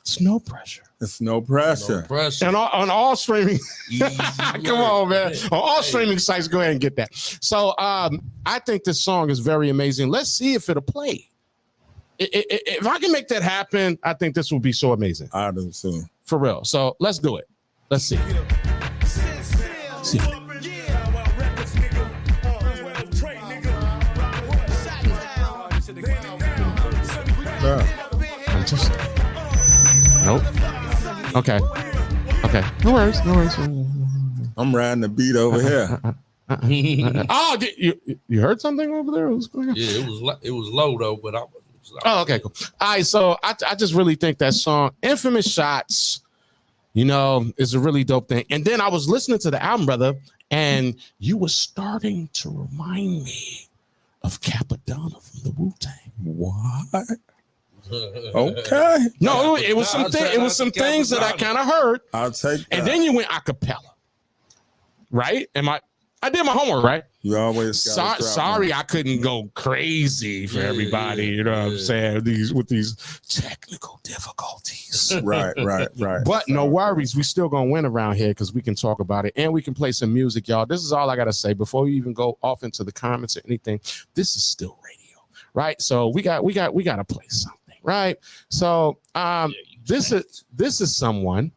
it's no pressure. It's no pressure. No pressure. And on all streaming, come on, man. On all streaming sites, go ahead and get that. So I think this song is very amazing. Let's see if it'll play. If I can make that happen, I think this will be so amazing. I do too. For real. So let's do it. Let's see. Nope. Okay. No worries. I'm riding the beat over here. Oh, you heard something over there? Yeah, it was low though, but oh, okay, cool. All right, so I just really think that song, Infamous Shots, you know, is a really dope thing. And then I was listening to the album, brother, and you were starting to remind me of Capadonna from the Wu-Tang. What? Okay. No, it was some things that I kind of heard. I'll take that. And then you went a cappella. Right? I did my homework, right? You always sorry I couldn't go crazy for everybody, you know what I'm saying? With these technical difficulties. Right. But no worries, we still gonna win around here because we can talk about it and we can play some music, y'all. This is all I gotta say before we even go off into the comments or anything. This is still radio, right? So we gotta play something, right? So this is someone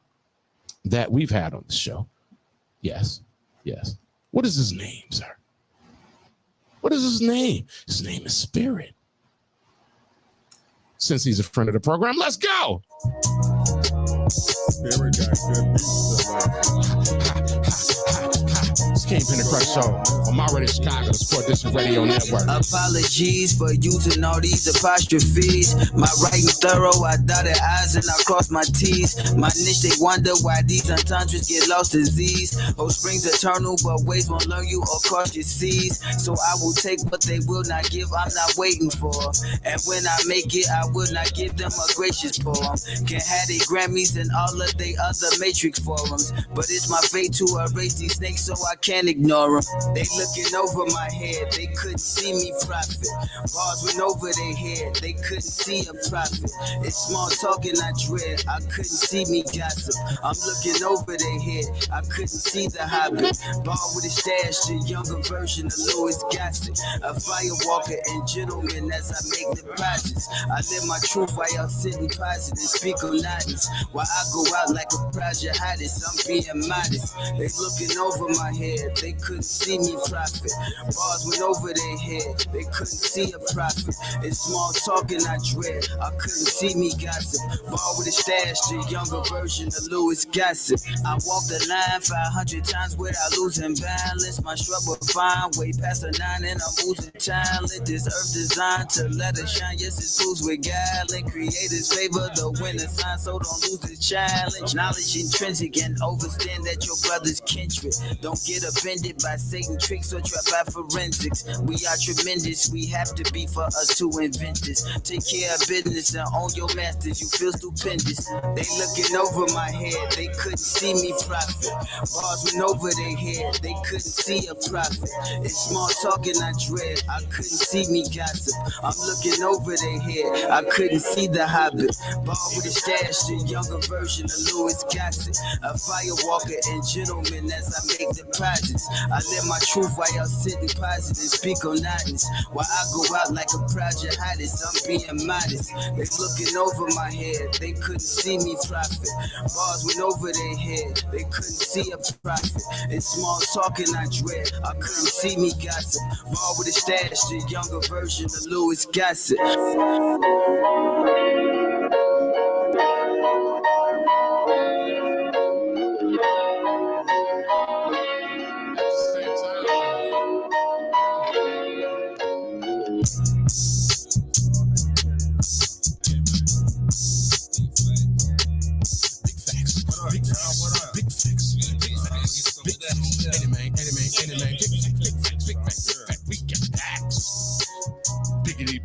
that we've had on the show. Yes. What is his name, sir? What is his name? His name is Spirit. Since he's a friend of the program, let's go. Spirit got good beats. It's Kingpen Crux show on my radio Chicago Sport District Radio Network. Apologies for using all these apostrophes. My writing thorough, I dotted I's and I crossed my T's. My niche, they wonder why these entendres get lost in Z's. Hope springs eternal, but ways won't learn you or cross your seas. So I will take what they will not give, I'm not waiting for. And when I make it, I will not give them a gracious poem. Can have they Grammys and all of they other Matrix forums. But it's my fate to erase these snakes so I can't ignore them. They looking over my head, they couldn't see me profit. Bars went over their head, they couldn't see a profit. It's small talking I dread, I couldn't see me gossip. I'm looking over their head, I couldn't see the hobbit. Bar with a stash, the younger version of Louis Gossett. A firewalker and gentleman as I make deposits. I live my truth while y'all sitting positive, speak on nonsense. While I go out like a project hottest, I'm being modest. They looking over my head, they couldn't see me profit. Bars went over their head, they couldn't see a profit. It's small talking I dread, I couldn't see me gossip. Bar with a stash, the younger version of Louis Gossett. I walk the line 500 times without losing balance. My shrub will find way past the 9 and I'm losing talent. This earth designed to let it shine, yes it fools with gallant. Creators favor the winner sign, so don't lose this challenge. Knowledge intrinsic and overstand that your brother's kindred. Don't get a offended by Satan tricks or trap by forensics. We are tremendous, we have to be for us to invent this. Take care of business and own your masters, you feel stupendous. They looking over my head, they couldn't see me profit. Bars went over their head, they couldn't see a profit. It's small talking I dread, I couldn't see me gossip. I'm looking over their head, I couldn't see the Hobbit. Ball with a stash, the younger version of Louis Gossett. A firewalker and gentleman as I make deposits. I live my truth while y'all sitting positive, speak on honest. While I go out like a project hottest, I'm being modest. They looking over my head, they couldn't see me profit. Bars went over their head, they couldn't see a profit. It's small talking I dread, I couldn't see me gossip. Ball with a stash, the younger version of Louis Gossett.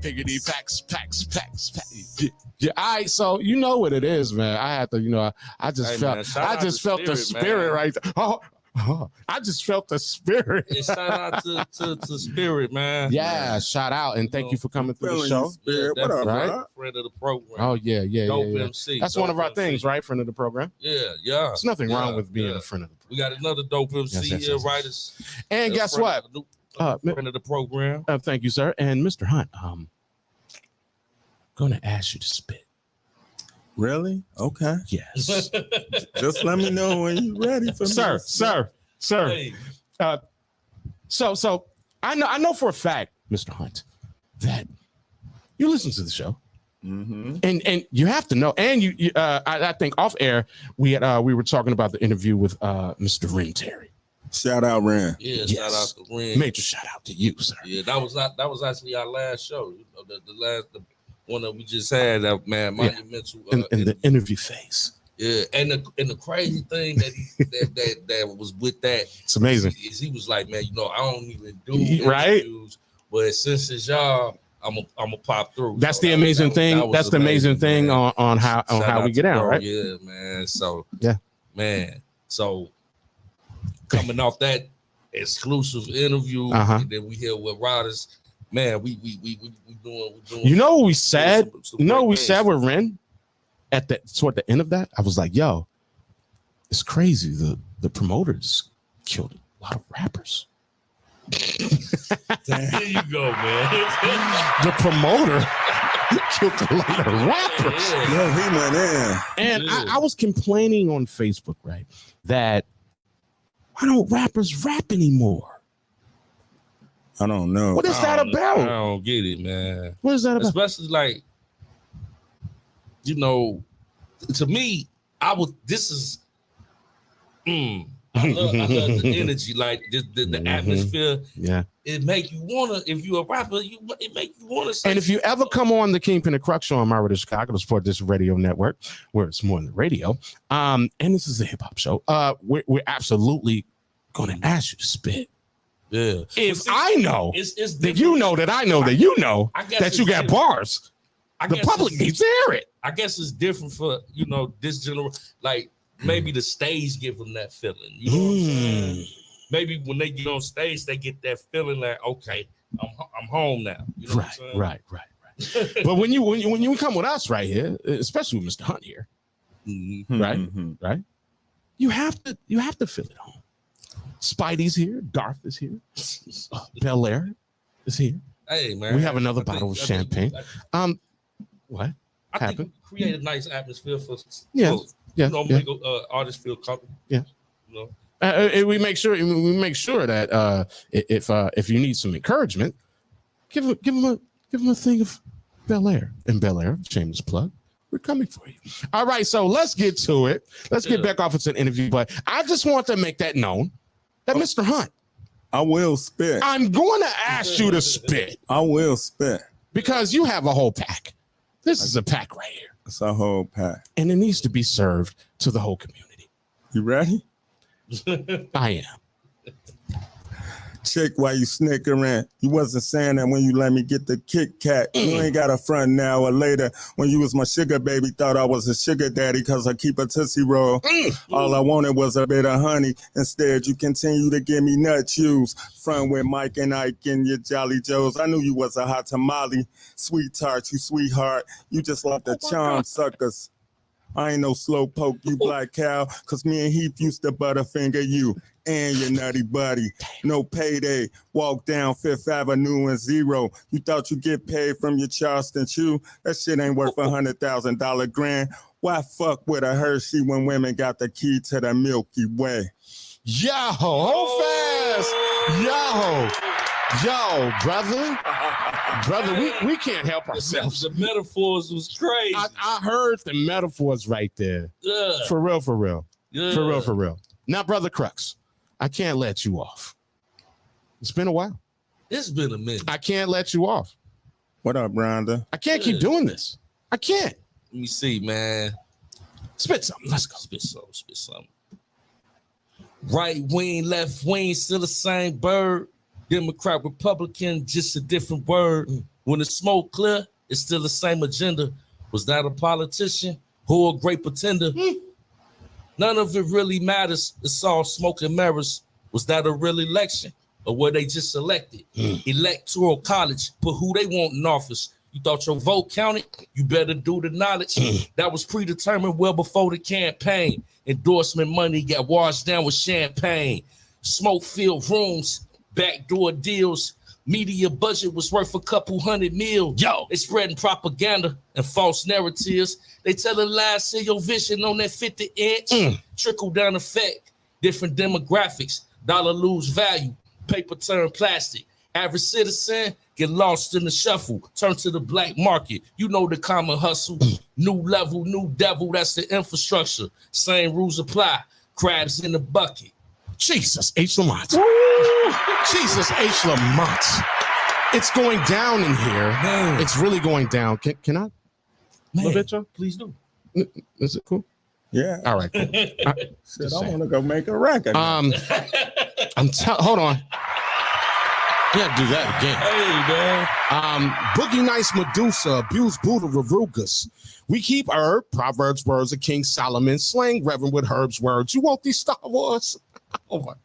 Piggity facts. Yeah, all right, so you know what it is, man. I had to, I just felt the spirit right there. I just felt the spirit. And shout out to Spirit, man. Yeah, shout out and thank you for coming through the show. Spirit. What up, right? bro? Friend of the program. Oh yeah. Dope yeah. MC. That's Dope one of our MC. things, right? Friend of the program. Yeah. There's nothing wrong with being a friend of the program. We got another dope MC Yes. here, writers. And guess what? Friend of the program. Thank you, sir. And Mr. Hunt, gonna ask you to spit. Really? Okay. Yes. Just let me know when you're ready for me. Sir. Hey. So I know for a fact, Mr. Hunt, that you listen to the show, and you have to know. And you I think off air we were talking about the interview with Mr. Ren Terry. Shout out, Ren. Yeah, Yes. shout out to Ren. Major shout out to you, sir. Yeah, that was actually our last show. The one that we just had, that man, monumental. In the interview phase. Yeah, and the crazy thing that was with that, It's amazing. is he was like, man, I don't even do Right? interviews, but since it's y'all, I'm a pop through. That's So the amazing thing. was That's the amazing thing man. on how Shout we out get to out, bro. right? Yeah, man. So Yeah. man. So coming off that exclusive interview, and then we here with Riders, man. We doing. You know what we said? some You know what great we things. said with Ren toward the end of that? I was like, yo, it's crazy. The promoters killed a lot of rappers. There you go, man. The promoter killed a lot of rappers. No, he went in. And I was complaining on Facebook, right, that why don't rappers rap anymore? I don't know. What is that I about? don't get it, man. What is that about? Especially like, to me, this is. I love the energy, like the atmosphere. Yeah. It make you wanna, if you're a rapper, it make you wanna say. And if you ever come on the Kingpen Crux show on My Radio Chicago to support this radio network, where it's more than radio, and this is a hip hop show, we're absolutely going to ask you to spit. Yeah. If I know it's that you know that I know that you know I guess that you it's got different. bars, I the guess public it's- needs to hear it. I guess it's different for this general, like maybe the stage give them that feeling. You know what I'm saying? Maybe when they get on stage, they get that feeling like, okay, I'm home now. You know what I'm saying? Right. But when you come with us right here, especially with Mr. Hunt here, right, you have to feel it home. Spidey's here, Darth is here, Bel Air is here. Hey man, We have another bottle of champagne. What I happened? think we create a nice atmosphere for Yeah. make artists feel comfortable. Yeah. We make sure that if you need some encouragement, give them a thing of Bel Air. And Bel Air, shameless plug, we're coming for you. All right, so let's get to it. Let's get back off into an interview. But I just want to make that known that Mr. Hunt, I will spit. I'm going to ask you to spit I will spit. because you have a whole pack. This is a pack right here, It's a whole pack. and it needs to be served to the whole community. You ready? I am. chick while you snickering. You wasn't saying that when you let me get the Kit Kat. You ain't got a front now or later. When you was my sugar baby, thought I was a sugar daddy because I keep a Tootsie Roll. All I wanted was a bit of honey. Instead, you continue to give me nut chews. Front with Mike and Ike and your Jolly Joes. I knew you was a hot tamale. Sweet tart, you sweetheart. You just like the charm suckers. I ain't no slow poke, you black cow, cause me and Heath used to butterfinger you and your nutty buddy. No payday, walk down Fifth Avenue and zero. You thought you get paid from your Charleston chew? That shit ain't worth $100,000 grand. Why fuck with a Hershey when women got the key to the Milky Way? Yo, hold fast. Yo, brother, we can't help ourselves. The metaphors was crazy. I heard the metaphors right there. Yeah. For real. Yeah. For real. Now, Brother Crux, I can't let you off. It's been a while. It's been a minute. I can't let you off. What up, Rhonda? I can't keep doing this. I can't. Let me see, man. Spit something. Let's go. Spit something. Right wing, left wing, still the same bird. Democrat, Republican, just a different word. When the smoke clear, it's still the same agenda. Was that a politician or a great pretender? None of it really matters. It's all smoke and mirrors. Was that a real election or were they just elected? Electoral college, put who they want in office. You thought your vote counted? You better do the knowledge. That was predetermined well before the campaign. Endorsement money got washed down with champagne. Smoke-filled rooms. Backdoor deals, media budget was worth a couple $100 million. Yo, they spreading propaganda and false narratives. They telling lies, see your vision on that 50-inch. Trickle down effect, different demographics. Dollar lose value, paper turn plastic. Average citizen get lost in the shuffle, turn to the black market. You know the common hustle. New level, new devil, that's the infrastructure. Same rules apply, crabs in the bucket. Jesus H. Lamont. Jesus H. Lamont. It's going down in here. Man. It's really going down. Can I? Man, bit, y'all? Please do. Is it cool? Yeah. All right. Cool. Shit, I want to go make a record. Hold on. Yeah, do that again. Hey, man. Boogie Nice Medusa, abused Buddha Rurugas. We keep herb, Proverbs words of King Solomon, slang Reverend with Herb's words. You want these Star Wars? Oh my God.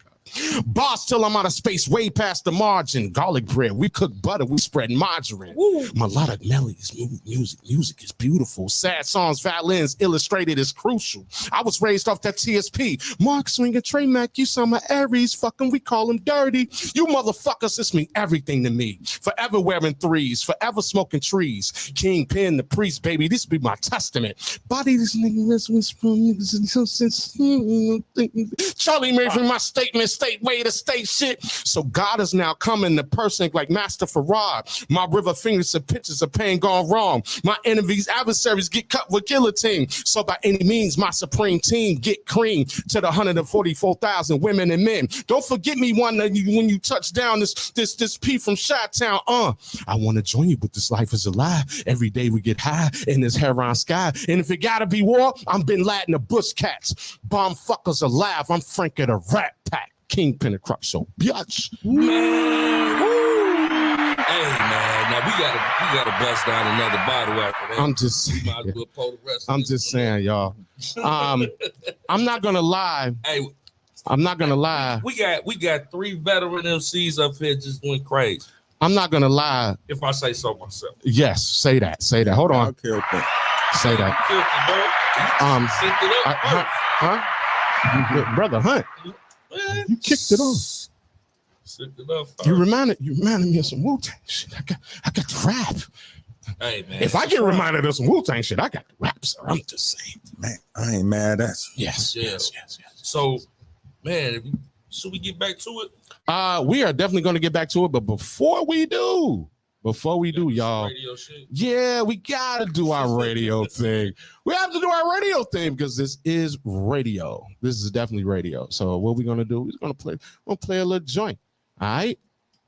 Boss till I'm out of space, way past the margin. Garlic bread, we cook butter, we spread margarine. Woo. Melodic melodies, music is beautiful. Sad songs, violins, illustrated is crucial. I was raised off that TSP. Mark swinging Trey Mac, you some of Aries, fucking we call him dirty. You motherfuckers, this mean everything to me. Forever wearing threes, forever smoking trees. Kingpen, the priest, baby, this be my testament. Body this nigga, Charlie Murphy, my statement. State way to state shit. So God is now coming to person like Master Farad. My river fingers are pictures of pain gone wrong. My enemies, adversaries get cut with guillotine. So by any means, my supreme team get cream to the 144,000 women and men. Don't forget me when you touch down this P from Chi-Town. I want to join you, but this life is a lie. Every day we get high in this heron sky. And if it gotta be war, I'm Bin Laden of Bush Cats. Bomb fuckers alive. I'm Frank of the Rat Pack. Kingpen Crux, so biatch. Man. Hey man, now we gotta bust down another bottle after that. I'm just saying, y'all. I'm not gonna lie. Hey, I'm not gonna lie. We got 3 veteran MCs up here just went crazy. I'm not gonna lie. If I say so myself. Yes, say that. Hold on. Okay. Say that. Brother Hunt. You kicked it off. You reminded me of some Wu-Tang shit. I got the rap. Hey man. If I get reminded of some Wu-Tang shit, I got the rap, sir. I'm just saying. Man, I ain't mad at you. Yes. So, man, should we get back to it? We are definitely going to get back to it, but before we do, y'all, radio shit. Yeah, we gotta do our radio thing. We have to do our radio thing because this is radio. This is definitely radio. So what we're gonna do is we'll play a little joint. All right.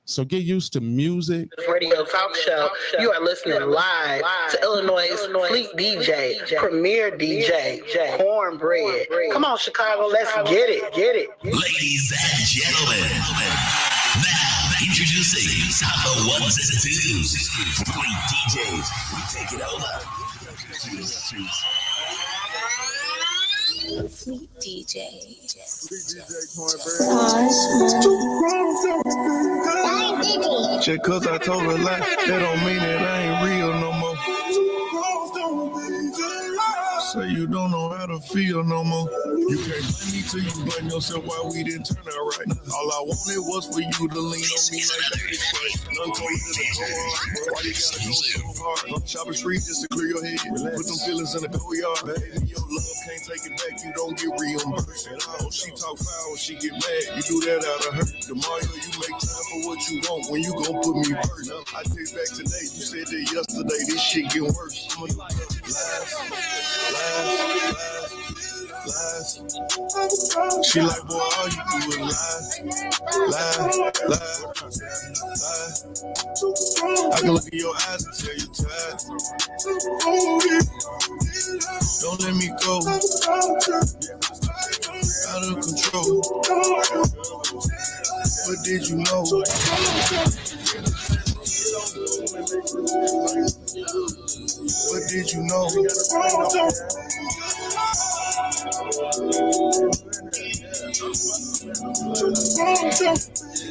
So get used to music. Radio talk show. You are listening live to Illinois' Fleet DJ, Premier DJ, Cornbread. Come on, Chicago, let's get it. Ladies and gentlemen, now Introducing the ones and twos. Fleet DJs, we take it over. Fleet DJ. Just cause I told a lie, that don't mean that I ain't real no more. Say you don't know how to feel no more. You can't blame me till you blame yourself why we didn't turn out right. All I wanted was for you to lean on me like dirty spray. None told you to go hard. Why you gotta go so hard? Shopping street just to clear your head. Put them feelings in the go yard. Baby, your love can't take it back. You don't get reimbursed at all. She talk foul, she get mad. You do that out of her. Tomorrow you make time for what you want. When you gon' put me first. I take back today. You said that yesterday. This shit get worse. Lies. She like, boy, all you do is lie. I can look in your eyes and tell you tired. Don't let me go. Out of control. What did you know? What did you know?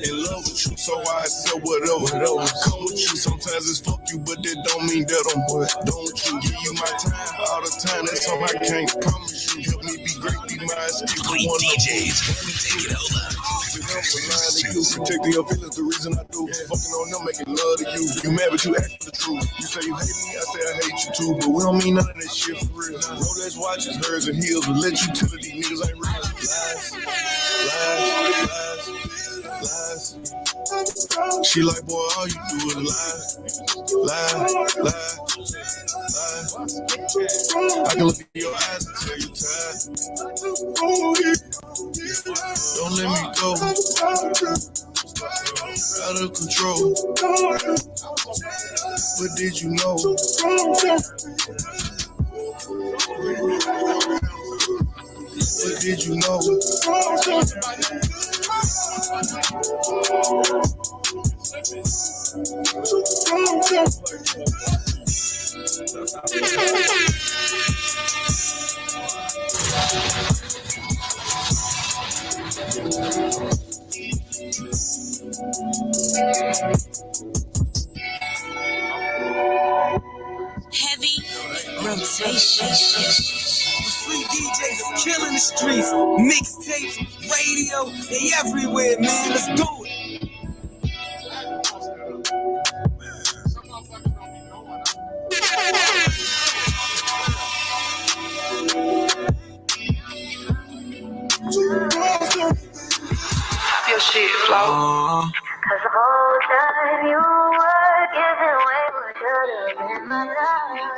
In love with you, so I said whatever. Come with you, sometimes it's fuck you, but that don't mean that I'm don't you give you my time all the time. That's all I can't promise you. Help me be great, be my escape. Fleet DJs, we take it over. Protecting your feelings, the reason I do. Fucking on them, making love to you. You mad, but you act for the truth. You say you hate me, I say I hate you too. But we don't mean none of that shit for real. Rolex watches, hers and heels, but let you tell these niggas ain't real. Lies. She like, boy, all you do is lie. I can look in your eyes and tell you tired. Don't let me go. Out of control. What did you know? What did you know? Heavy rotation. Free DJs killing the streets, mixtapes, radio, they everywhere, man. Let's do it. Your shit flow. Cause the whole time you were giving away what should have been my life.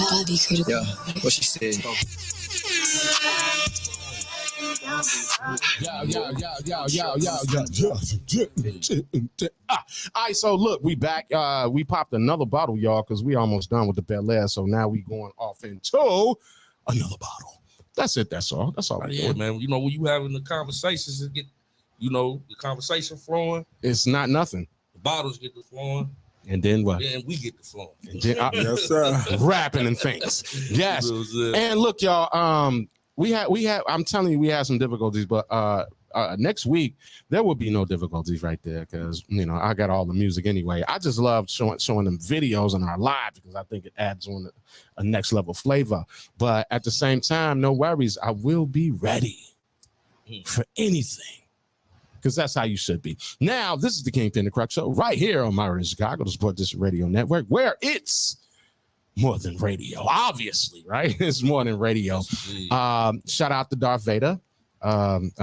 Don't be critical. Yeah, what she said. All right, so look, we back. We popped another bottle, y'all, because we almost done with the Bel Air. So now we going off into another bottle. That's it. That's all. That's all. Yeah, man. You know, when you having the conversations and get, you know, the conversation flowing. It's not nothing. The bottles get the flowing. And then what? Then we get the flowing. And then, Yes, sir. rapping and things. Yes. And look, y'all. We had. I'm telling you, we had some difficulties, but next week there will be no difficulties right there because you know I got all the music anyway. I just love showing them videos on our live because I think it adds on a next level flavor. But at the same time, no worries. I will be ready for anything. Because that's how you should be. Now, this is the Kingpen Crux show right here on Myron Chicago, the Sport District Radio Network, where it's more than radio. Obviously, right? It's more than radio. Shout out to Darth Vader.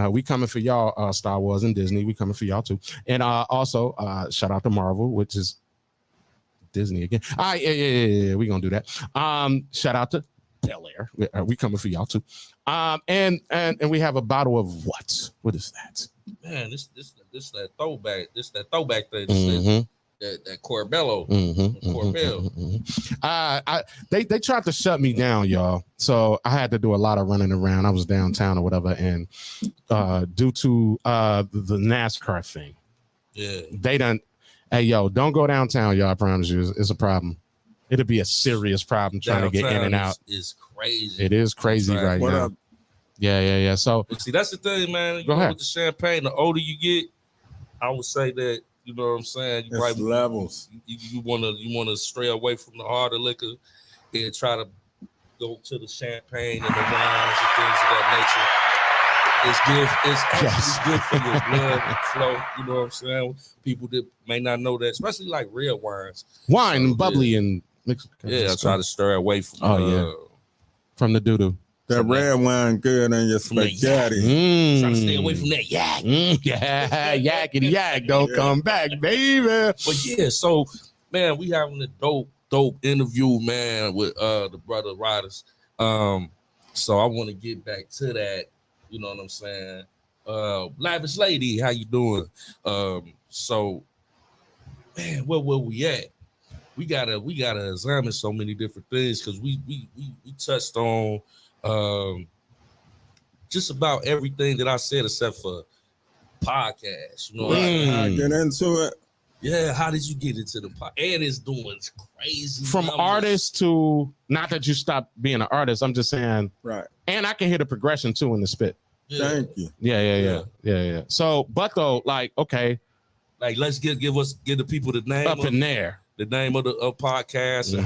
We coming for y'all, Star Wars and Disney. We coming for y'all too. And also, shout out to Marvel, which is Disney again. All right, yeah. We're gonna do that. Shout out to Bel Air. We coming for y'all too. And we have a bottle of what? What is that? Man, this that throwback. This that throwback thing. That Corbello. Corbell. They tried to shut me down, y'all. So I had to do a lot of running around. I was downtown or whatever, and due to the NASCAR thing, Yeah. They done. Hey, yo, don't go downtown, y'all. I promise you, it's a problem. It'll be a serious problem trying to get in and out. Is crazy. It is crazy right What now. up? Yeah. So But see, that's the thing, man. You Go know, ahead. with the champagne, the older you get, I would say that, you know what I'm saying? You It's levels. You wanna stray away from the harder liquor and try to go to the champagne and the wines and things of that nature. It's good. It's actually good for your blood flow. You know what I'm saying? People that may not know that, especially like red wines. wine, So, bubbly, and mix. Yeah, I try to stir away from. From the doo-doo. That red wine good in your spaghetti. Try to stay away from that yak. Yeah, yakety yak. Don't come back, baby. But yeah, so man, we having a dope interview, man, with the brother Riders. So I want to get back to that. You know what I'm saying? Lavish lady, how you doing? So man, where we at? We gotta examine so many different things because we touched on just about everything that I said except for podcasts. You know, I get into it. Yeah, how did you get into the pod? And it's doing crazy. From numbers. artist to, not that you stopped being an artist, I'm just saying. Right. And I can hear the progression too in the spit. Yeah. Thank you. Yeah. So, but though, like, okay. Like, let's give the people the name up in there. The name of the podcast and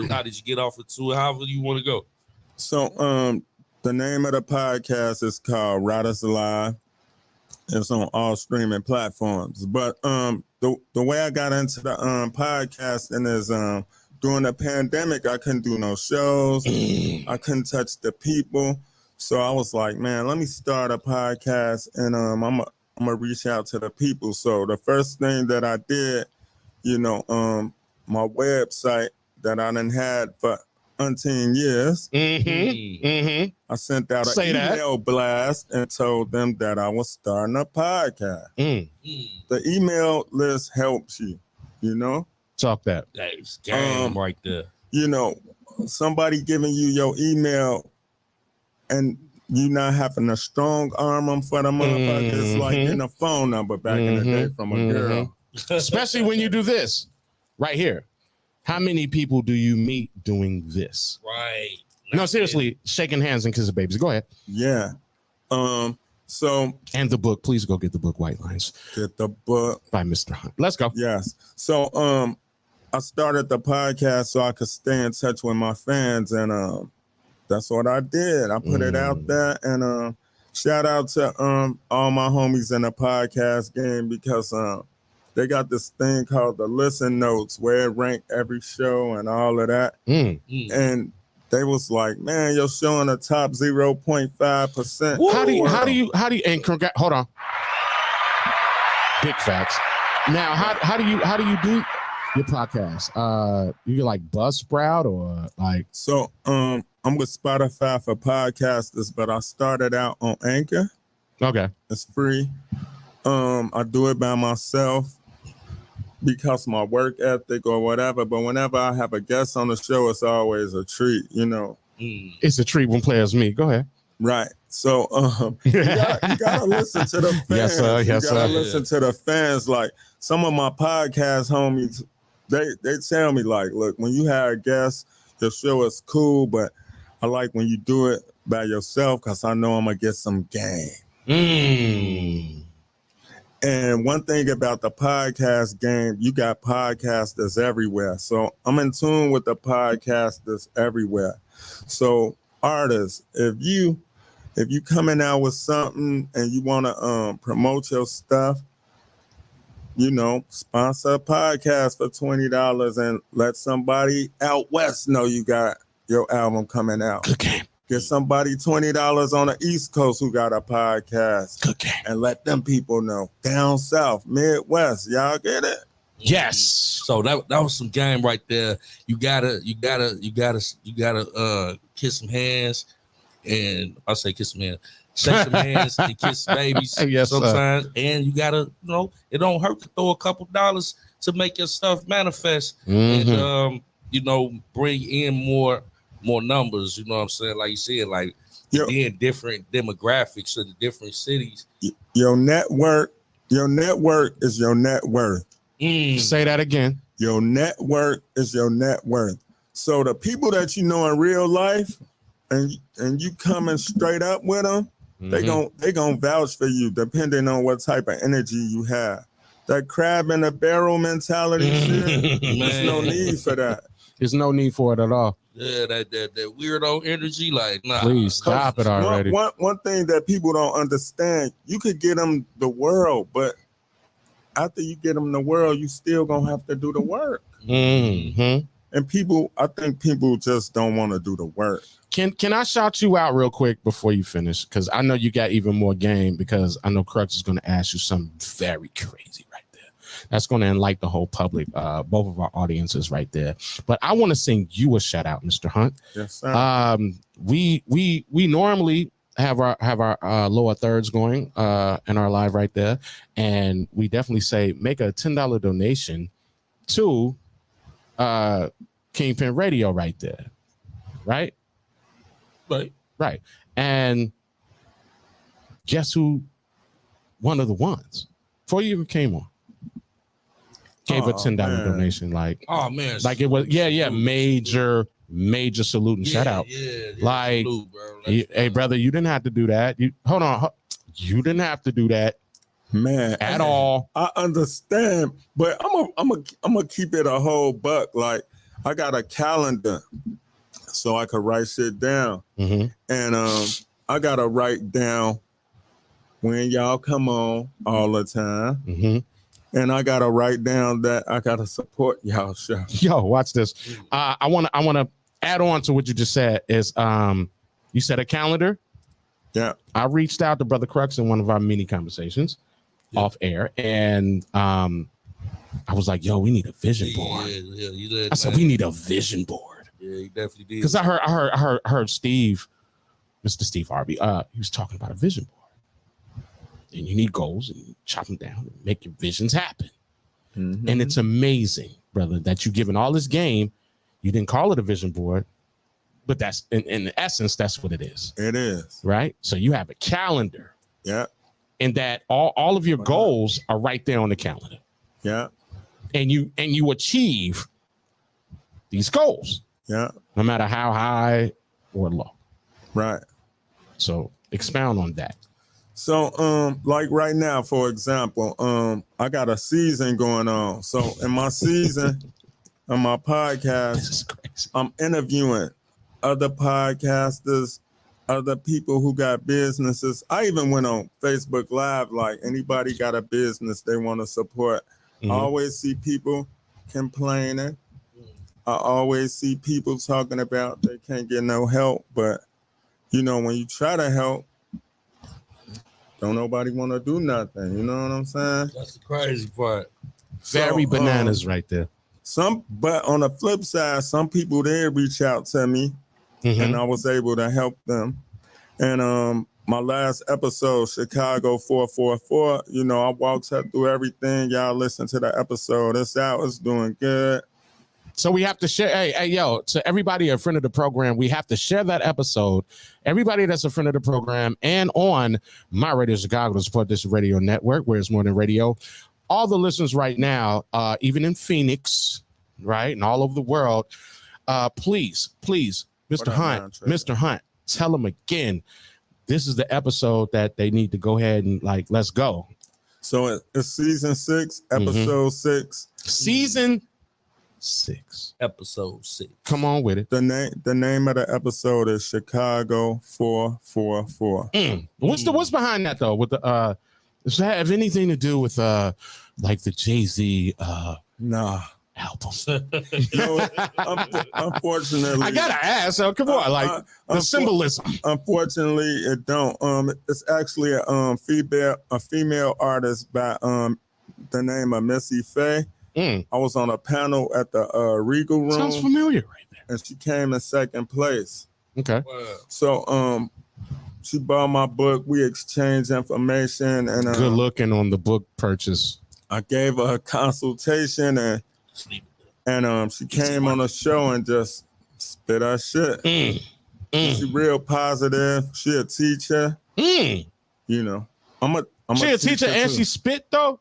how did you get off it to it? However you want to go. So the name of the podcast is called Riders Alive. It's on all streaming platforms. But the way I got into the podcasting is during the pandemic, I couldn't do no shows. I couldn't touch the people. So I was like, man, let me start a podcast and I'm gonna reach out to the people. So the first thing that I did, you know, my website that I done had for 19 years. I sent out an email blast and told them that I was starting a podcast. The email list helps you, you know? Talk that. That's game right there. You know, somebody giving you your email and you not having a strong arm them for the motherfucker. It's like getting a phone number back in the day from a girl. Especially when you do this right here. How many people do you meet doing this? Right. No, seriously, shaking hands and kissing babies. Go ahead. Yeah. So and the book, please go get the book, White Lines. Get the book by Mr. Hunt. Let's go. Yes. So I started the podcast so I could stay in touch with my fans, and that's what I did. I put it out there, and shout out to all my homies in the podcast game because they got this thing called the Listen Notes where it ranked every show and all of that. And they was like, man, your show in the top 0.5%. How do you and hold on. Big facts. Now, how do you do your podcast? You like Buzzsprout or like? So I'm with Spotify for podcasters, but I started out on Anchor. Okay. It's free. I do it by myself because my work ethic or whatever. But whenever I have a guest on the show, it's always a treat, you know. It's a treat when players meet. Go ahead. Right. So you gotta listen to the fans. Yes, sir. Yes, you gotta sir. listen to the fans. Like some of my podcast homies, they tell me like, look, when you have a guest, your show is cool, but I like when you do it by yourself because I know I'm gonna get some game. And one thing about the podcast game, you got podcasters everywhere. So I'm in tune with the podcasters everywhere. So artists, if you coming out with something and you want to promote your stuff, you know, sponsor a podcast for $20 and let somebody out west know you got your album coming out. Good game. Get somebody $20 on the East Coast who got a podcast. Good game. And let them people know. Down south, Midwest, y'all get it? Yes. So that was some game right there. You gotta kiss some hands, and I say kiss some hands, shake some hands and kiss babies Yes, sometimes. And you gotta, you know, it don't hurt to throw a couple dollars to make your stuff manifest and you know, bring in more numbers. You know what I'm saying? Like you said, like in different demographics of the different cities. Your network Your network is your net worth. Say that again. Your network is your net worth. So the people that you know in real life, and you coming straight up with them, they gon' vouch for you depending on what type of energy you have. That crab in a barrel mentality shit, there's no need for that. There's no need for it at all. Yeah, that weirdo energy, like, nah. Please stop it already. One thing that people don't understand, you could get them the world, but after you get them the world, you still gonna have to do the work. Mm-hmm. And I think people just don't want to do the work. Can I shout you out real quick before you finish? Because I know you got even more game, because I know Crux is going to ask you something very crazy right there. That's going to enlighten the whole public, both of our audiences right there. But I want to sing you a shout out, Mr. Hunt. Yes, sir. We normally have our lower thirds going in our live right there, and we definitely say make a $10 donation to Kingpen Radio right there, right? Right. And guess who? One of the ones before you even came on gave a $10 donation. Like, oh man, like it was major salute and shout out. Like, salute, bro. Hey brother, you didn't have to do that. You didn't have to do that, man, at all. I understand, but I'm gonna keep it a whole buck. Like, I got a calendar so I could write shit down, and I gotta write down when y'all come on all the time, and I gotta write down that I gotta support y'all show. Yo, watch this. I wanna add on to what you just said. Is you said a calendar? Yeah. I reached out to Brother Crux in one of our mini conversations off air, and I was like, "Yo, we need a vision board." Yeah, you did. I said, "We need a vision board." Yeah, you definitely did. Because I heard Steve, Mr. Steve Harvey, he was talking about a vision board. And you need goals and you chop them down and make your visions happen. And it's amazing, brother, that you've given all this game. You didn't call it a vision board, but that's in essence, that's what it is. It is. Right? So you have a calendar. Yeah. And that all of your goals are right there on the calendar. Yeah. And you achieve these goals. Yeah. No matter how high or low. Right. So expound on that. So like right now, for example, I got a season going on. So in my season, on my podcast, I'm interviewing other podcasters, other people who got businesses. I even went on Facebook Live, like anybody got a business they want to support. I always see people complaining. I always see people talking about they can't get no help, but when you try to help, don't nobody want to do nothing. You know what I'm saying? That's the crazy part. Very bananas right there. But on the flip side, some people did reach out to me, and I was able to help them. And my last episode, Chicago 444, I walked up through everything. Y'all listen to the episode. It's out. It's doing good. So we have to share. Hey, yo, to everybody a friend of the program, we have to share that episode. Everybody that's a friend of the program and on My Radio Chicago to support this radio network, where it's more than radio. All the listeners right now, even in Phoenix, right, and all over the world, please, Mr. Hunt, tell them again, this is the episode that they need to go ahead and let's go. So it's season 6, episode 6. Season 6. Episode 6. Come on with it. The name of the episode is Chicago 444. What's behind that though? With the does that have anything to do with like the Jay-Z nah albums? No, unfortunately, I gotta ask. So come on, the symbolism. Unfortunately, it don't. It's actually a female artist by the name of Missy Faye. I was on a panel at the Regal Room. Sounds familiar right there. And she came in second place. Okay. Wow. So she bought my book. We exchanged information, and good looking on the book purchase. I gave her a consultation, and she came on the show and just spit her shit. She real positive. She a teacher. She a teacher and she spit though?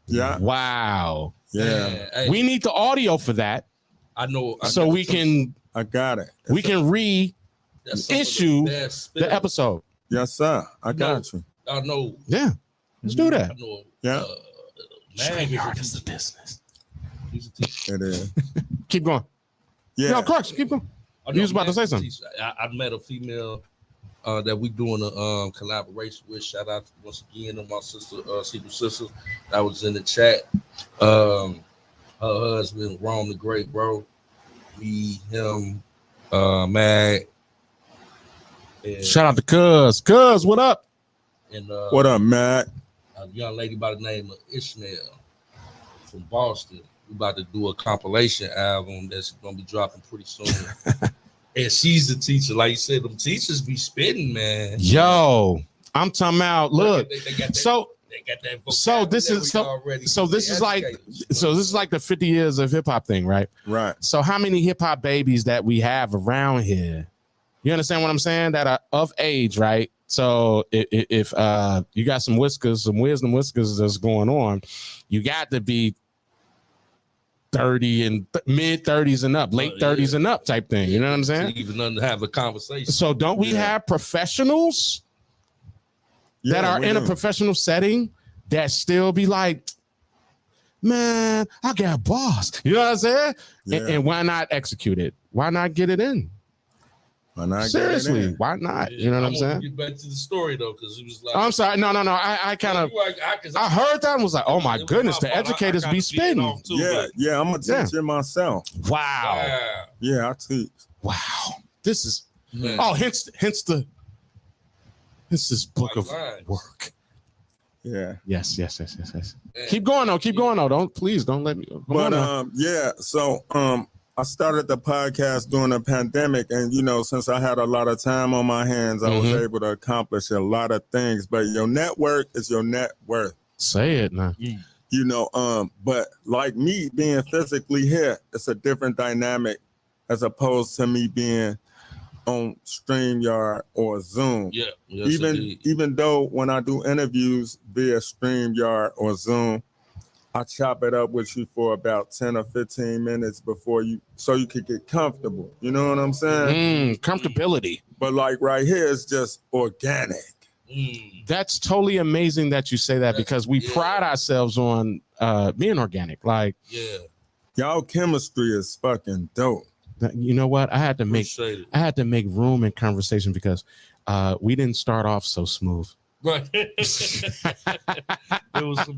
Yeah. Wow. Yeah. Hey, We need the audio for that. I know. So we can. I got it. We can reissue the episode. Yes, sir. I got you. I know. Yeah. Let's do that. I know. Yeah. StreamYard is the business. It is. Keep going. Yeah. No, Crux, keep going. You was about to say something. I met a female that we doing a collaboration with. Shout out once again to my sister, Secret Sister, that was in the chat. Her husband, Rome the Great, bro. Me, him, Mag. And, Shout out to Cuz. Cuz, what up? And what up, Matt? A young lady by the name of Ishmael from Boston. We about to do a compilation album that's gonna be dropping pretty soon. And she's the teacher. Like you said, them teachers be spitting, man. Yo, I'm talking about. Look, they got that, so this is this is like the 50 years of hip hop thing, right? Right. So how many hip hop babies that we have around here? You understand what I'm saying? That are of age, right? So if you got some wisdom whiskers that's going on, you got to be 30 and mid 30s and up, late 30s and up type thing. You know what I'm saying? Even to have a conversation. So don't we have professionals that are in a professional setting that still be like, man, I got a boss. You know what I'm saying? Yeah. And why not execute it? Why not get it in? Why not Seriously, get it in? why not? You know what I'm saying? Get back to the story though, because it was like, I'm sorry. No. I kind of, I heard that and was like, oh my goodness, the educators be spitting. Yeah, I'm a teacher myself. Wow. Yeah, I teach. Wow. This is, hence this book of work. Yeah. Yes. Keep going though. Don't let me go. So I started the podcast during the pandemic, and since I had a lot of time on my hands, I was able to accomplish a lot of things. But your network is your net worth. Say it now. But like me being physically here, it's a different dynamic as opposed to me being on StreamYard or Zoom. Yeah. Yes, even though when I do interviews via StreamYard or Zoom, I chop it up with you for about 10 or 15 minutes so you could get comfortable. You know what I'm saying? Comfortability. But like right here, it's just organic. That's totally amazing that you say that, because we pride ourselves on being organic. Like, y'all chemistry is fucking dope. You know what? I had to make room in conversation because we didn't start off so smooth. Right. it was a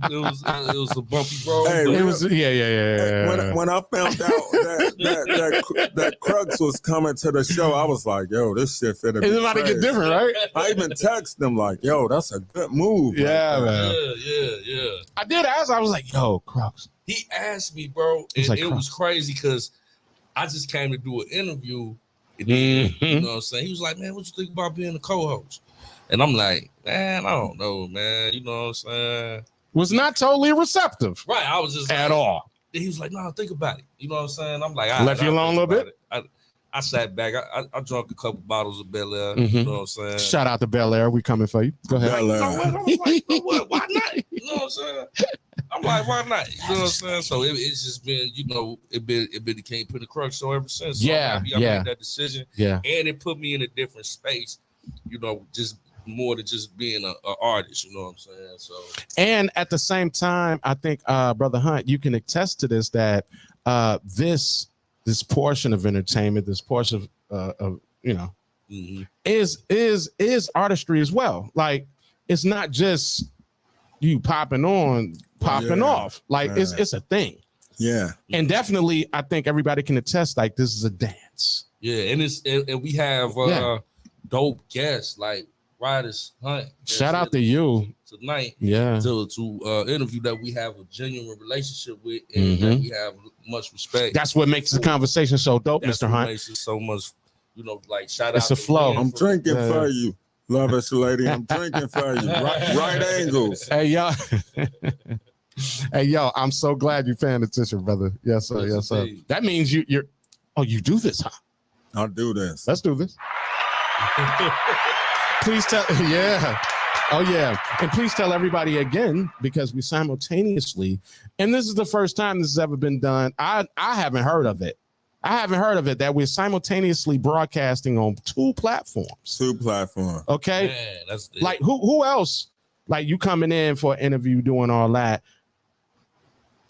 bumpy road. Hey, it was yeah. When I found out that Crux was coming to the show, I was like, yo, this shit finna be it's about to get different, right? I even texted him like, yo, that's a good move. Yeah, man. Yeah. I did ask. I was like, yo, Crux. He asked me, bro, and it was crazy because I just came to do an interview. And then, you know what I'm saying? He was like, man, what you think about being a co-host? And I'm like, man, I don't know, man. You know what I'm saying? Was not totally receptive. Right. I was just at all. He was like, no, think about it. You know what I'm saying? I'm like, left you alone a little bit. I sat back. I drank a couple bottles of Bel Air. You know what I'm saying? Shout out to Bel Air. We coming for you. Go ahead. I was like, why not? You know what I'm saying? I'm like, why not? You know what I'm saying? So it's just been, it been the Kingpen Crux show ever since. So I made that decision. Yeah. And it put me in a different space, just more than just being an artist, you know what I'm saying? So, and at the same time, I think Brother Hunt, you can attest to this, that this portion of entertainment, this portion of is artistry as well. Like, it's not just you popping off. Like, it's a thing. Yeah. And definitely, I think everybody can attest, like, this is a dance. Yeah, and we have dope guests like Riders Hunt. Shout out to you tonight. Yeah. To interview that we have a genuine relationship with, and that we have much respect. That's what makes the conversation so dope, Mr. Hunt. Makes it so much, like shout out. It's a flow. I'm drinking for you, loveless lady. I'm drinking for you. Right angles. Hey y'all. Hey yo, I'm so glad you're paying attention, brother. Yes, sir. Yes, sir. That means you're. Oh, you do this, huh? I'll do this. Let's do this. Please tell. Yeah. Oh yeah, and please tell everybody again because we simultaneously, and this is the first time this has ever been done. I haven't heard of it. I haven't heard of it that we're simultaneously broadcasting on 2 platforms. 2 platforms. Okay, Man, that's like who else? Like you coming in for an interview, doing all that.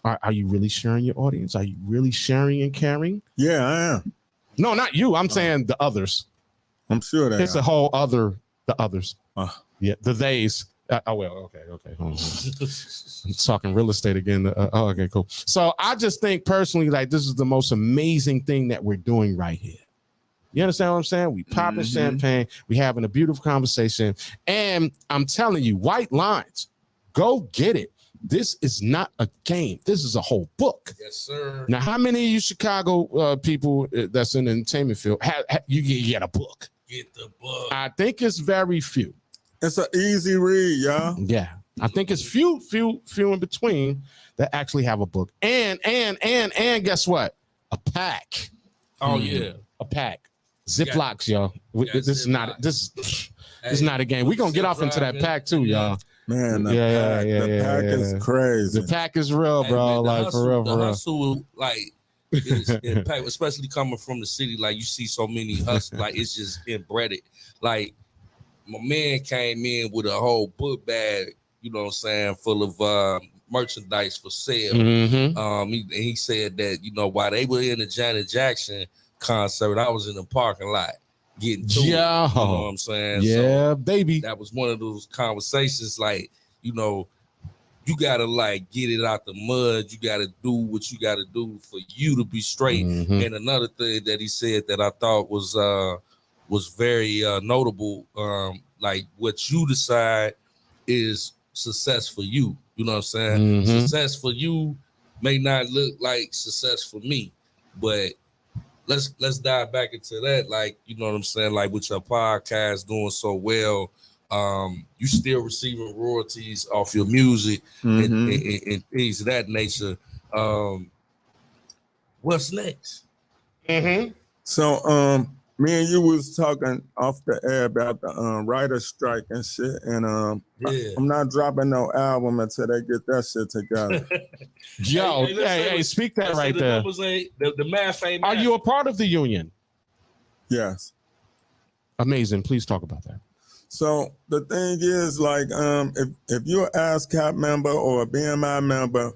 Are you really sharing your audience? Are you really sharing and caring? Yeah, I am. No, not you. I'm saying the others. I'm sure that it's a whole other. The others. Yeah, the theys. Okay. Hold on. I'm talking real estate again. Okay, cool. So I just think personally, like this is the most amazing thing that we're doing right here. You understand what I'm saying? We popping champagne, we having a beautiful conversation, and I'm telling you, white lines, go get it. This is not a game. This is a whole book. Yes, sir. Now, how many of you Chicago people that's in the entertainment field you get a book? Get the book. I think it's very few. It's an easy read, y'all. Yeah, I think it's few in between that actually have a book. And guess what? A pack. Oh yeah, a pack. Ziplocs, y'all. This is not a game. We're gonna get off into that pack too, y'all. Man, the pack is crazy. The pack is real, bro. Man, like for real. The hustle, like is impact, especially coming from the city. Like you see so many hustle, like it's just inbred. Like my man came in with a whole book bag, you know what I'm saying, full of merchandise for sale. He said that, you know, while they were in the Janet Jackson concert, I was in the parking lot getting to it. You know what I'm saying? Yeah, so baby. That was one of those conversations, like, you know, you gotta like get it out the mud. You gotta do what you gotta do for you to be straight. And another thing that he said that I thought was very notable, like what you decide is success for you. You know what I'm saying? Success for you may not look like success for me, but let's dive back into that. Like, you know what I'm saying? Like with your podcast doing so well, you still receiving royalties off your music and things of that nature. What's next? So me and you was talking off the air about the writer's strike and shit, and I'm not dropping no album until they get that shit together. Yo, hey, speak that right there. The math ain't. Are you a part of the union? Yes. Amazing. Please talk about that. So the thing is, like, if you're an ASCAP member or a BMI member,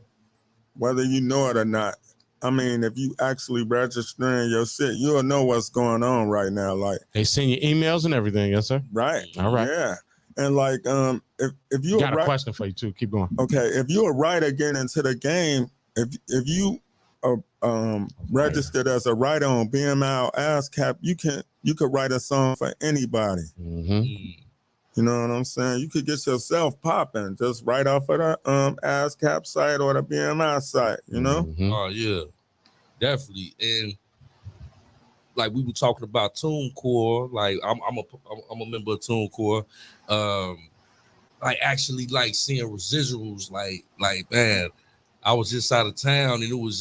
whether you know it or not, I mean, if you actually registering your shit, you'll know what's going on right now. Like they send you emails and everything, yes, sir. Right. All right. Yeah. And like, if you got a question for you too, keep going. Okay, if you're a writer getting into the game, if you are registered as a writer on BMI or ASCAP, you could write a song for anybody. You know what I'm saying? You could get yourself popping just right off of the ASCAP site or the BMI site, you know? Oh, yeah. Definitely. And like we were talking about TuneCore, like I'm a member of TuneCore. Like actually like seeing residuals, like man, I was just out of town and it was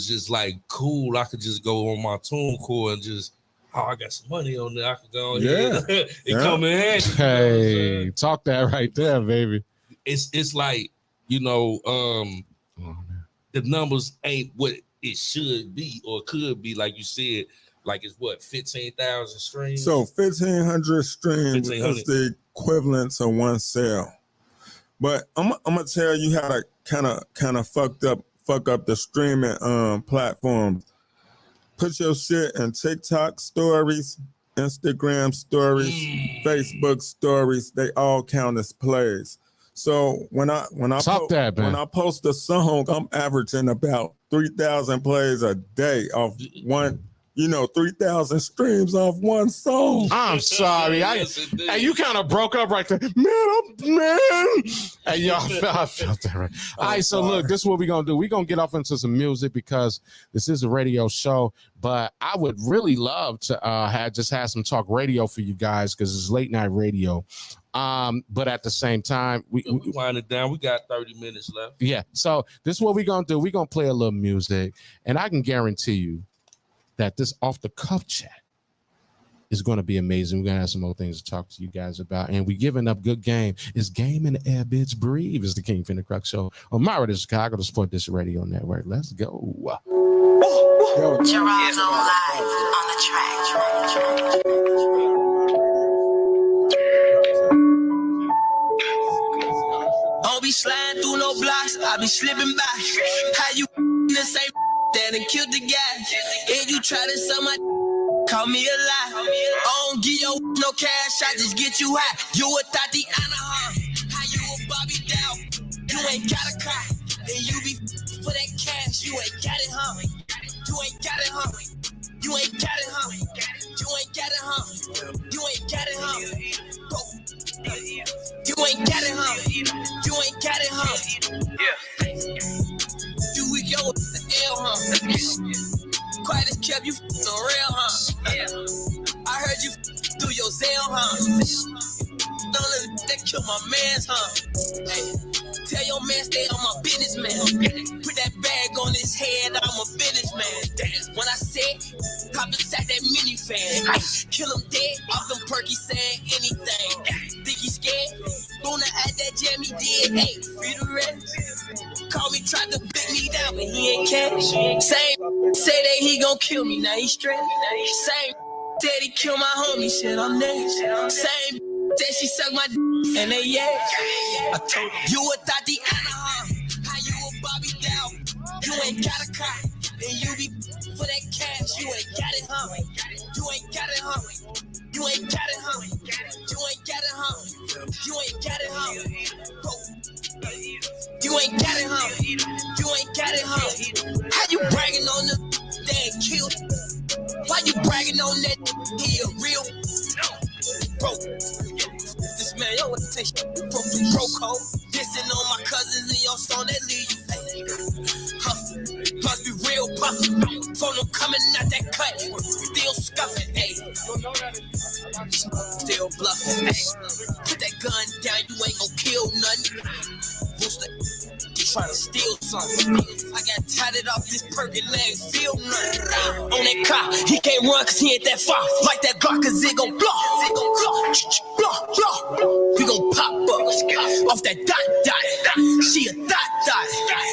just like cool. I could just go on my TuneCore and just, I got some money on there. I could go on here. It come in handy. Hey, talk that right there, baby. It's like, you know, the numbers ain't what it should be or could be. Like you said, like it's what, 15,000 streams? So 1,500 streams is the equivalent to one sale. But I'm gonna tell you how to kind of fuck up the streaming platforms. Put your shit in TikTok stories, Instagram stories, Facebook stories. They all count as plays. So when I post a song, I'm averaging about 3,000 plays a day off one. 3,000 streams off one song. I'm sorry. And you kind of broke up right there. Man. Hey, y'all, I felt that right. All right, so look, this is what we're going to do. We're going to get off into some music because this is a radio show, but I would really love to have some talk radio for you guys because it's late night radio. But at the same time, we wind it down. We got 30 minutes left. Yeah. So this is what we're going to do. We're going to play a little music, and I can guarantee you that this off the cuff chat is going to be amazing. We're going to have some more things to talk to you guys about. And we're giving up good game. It's game in the air, bitch. Breathe is the Kingpen Crux Show on my radio Chicago, the Sport District Radio Network. Let's go. Geraldo live on the track. Don't be sliding through no blocks, I be slipping by. How you the same that and killed the guy? And you try to sell my call me a lie. I don't give your no cash, I just get you high. You a Tati Anaheim, how you a Bobby Dow? You ain't got a car, and you be for that cash. You ain't got it, huh? You ain't got it, huh? You ain't got it, huh? You ain't got it, huh? You ain't got it, huh? Go. You ain't got it, huh? You ain't got it, huh? Yeah. You with your L, huh? Quiet as kept you so real, huh? Yeah. I heard you through your Zell, huh? Don't let that kill my mans, huh? Hey, tell your man stay on my business, man. Put that bag on his head, I'm a businessman. When I said, hop inside that minifan, kill him dead, off them perky saying anything. Think he scared? Wanna add that jam he did? Hey, free the rest. Call me, tried to beat me down, but he ain't cash. Same, say that he gon' kill me, now he straight. Same, said he kill my homie, shit, I'm next. Same, said she suck my d- and they yeah. I told her, you a Tati Anaheim, how you a Bobby Dow? You ain't got a car, and you be for that cash. You ain't got it, huh? You ain't got it, huh? You ain't got it, huh? You ain't got it, huh? You ain't got it, huh? You ain't got it, huh? You ain't got it, huh? How you bragging on the that killed? Why you bragging on that? He a real bro. This man, yo, what take from the bro code? Dissing on my cousins and your son that leave you. Huh? Must be real puffy. Phone them coming out that cut. Still scuffing, hey. Still bluffing, hey. Put that gun down, you ain't gon' kill nothing. Booster, you tryna steal something. I got tatted off this perky leg, feel nothing. On that car, he can't run cause he ain't that far. Like that Glock cause it gon' blow. Blow, blow. We gon' pop up off that dot. She a dot.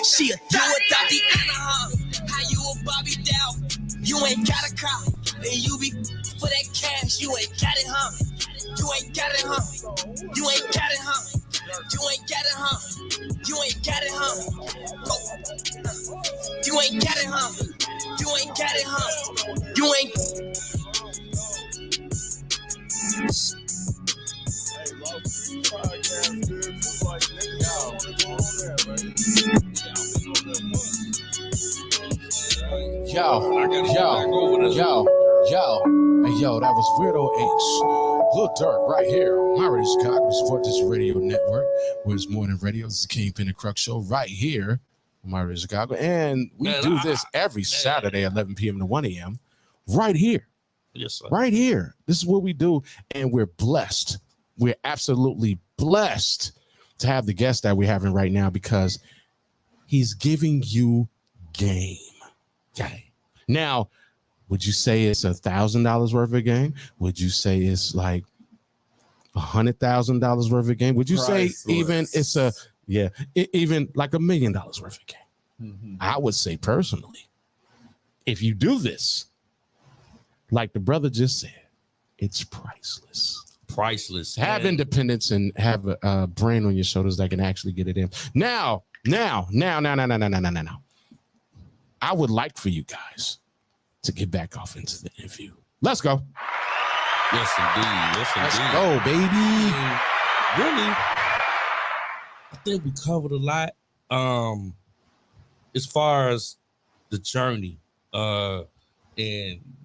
She a dot. You a Tati Anaheim, how you a Bobby Dow? You ain't got a car, and you be for that cash. You ain't got it, huh? You ain't got it, huh? You ain't got it, huh? You ain't got it, huh? You ain't got it, huh? Oh. You ain't got it, huh? You ain't got it, huh? You ain't. Yo, that was Weirdo H. Lil Durk right here on my radio Chicago, Sport District Radio Network, where it's more than radio. This is the Kingpen Crux Show right here on my radio Chicago. And we do this every Saturday, 11 p.m. to 1 a.m. right here. Yes, sir. Right here. This is what we do. And we're blessed. We're absolutely blessed to have the guest that we're having right now because he's giving you game. Okay. Now, would you say it's $1,000 worth of game? Would you say it's like $100,000 worth of game? Would you say even it's even like $1 million worth of game? Mm-hmm. I would say personally, if you do this, like the brother just said, it's priceless. Priceless. Have independence and have a brain on your shoulders that can actually get it in. Now. I would like for you guys to get back off into the interview. Let's go. Yes, indeed. Let's go, baby. Really, I think we covered a lot. As far as the journey, and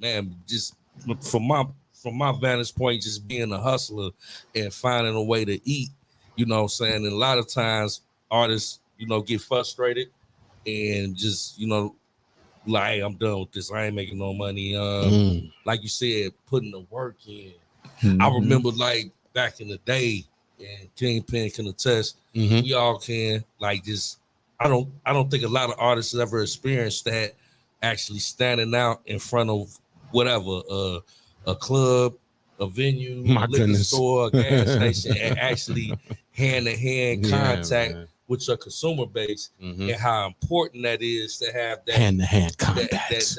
man, just from my vantage point, just being a hustler and finding a way to eat. You know what I'm saying? And a lot of times artists, get frustrated and just, like, hey, I'm done with this. I ain't making no money. Like you said, putting the work in. Mm-hmm. I remember like back in the day, and Kingpen can attest, we all can, like, just I don't think a lot of artists have ever experienced that, actually standing out in front of whatever, a club, a venue, My a liquor goodness. store, a gas station, and actually hand-to-hand Yeah, contact man. with your consumer base, Mhm. and how important that is to have that Hand-to-hand that, combats.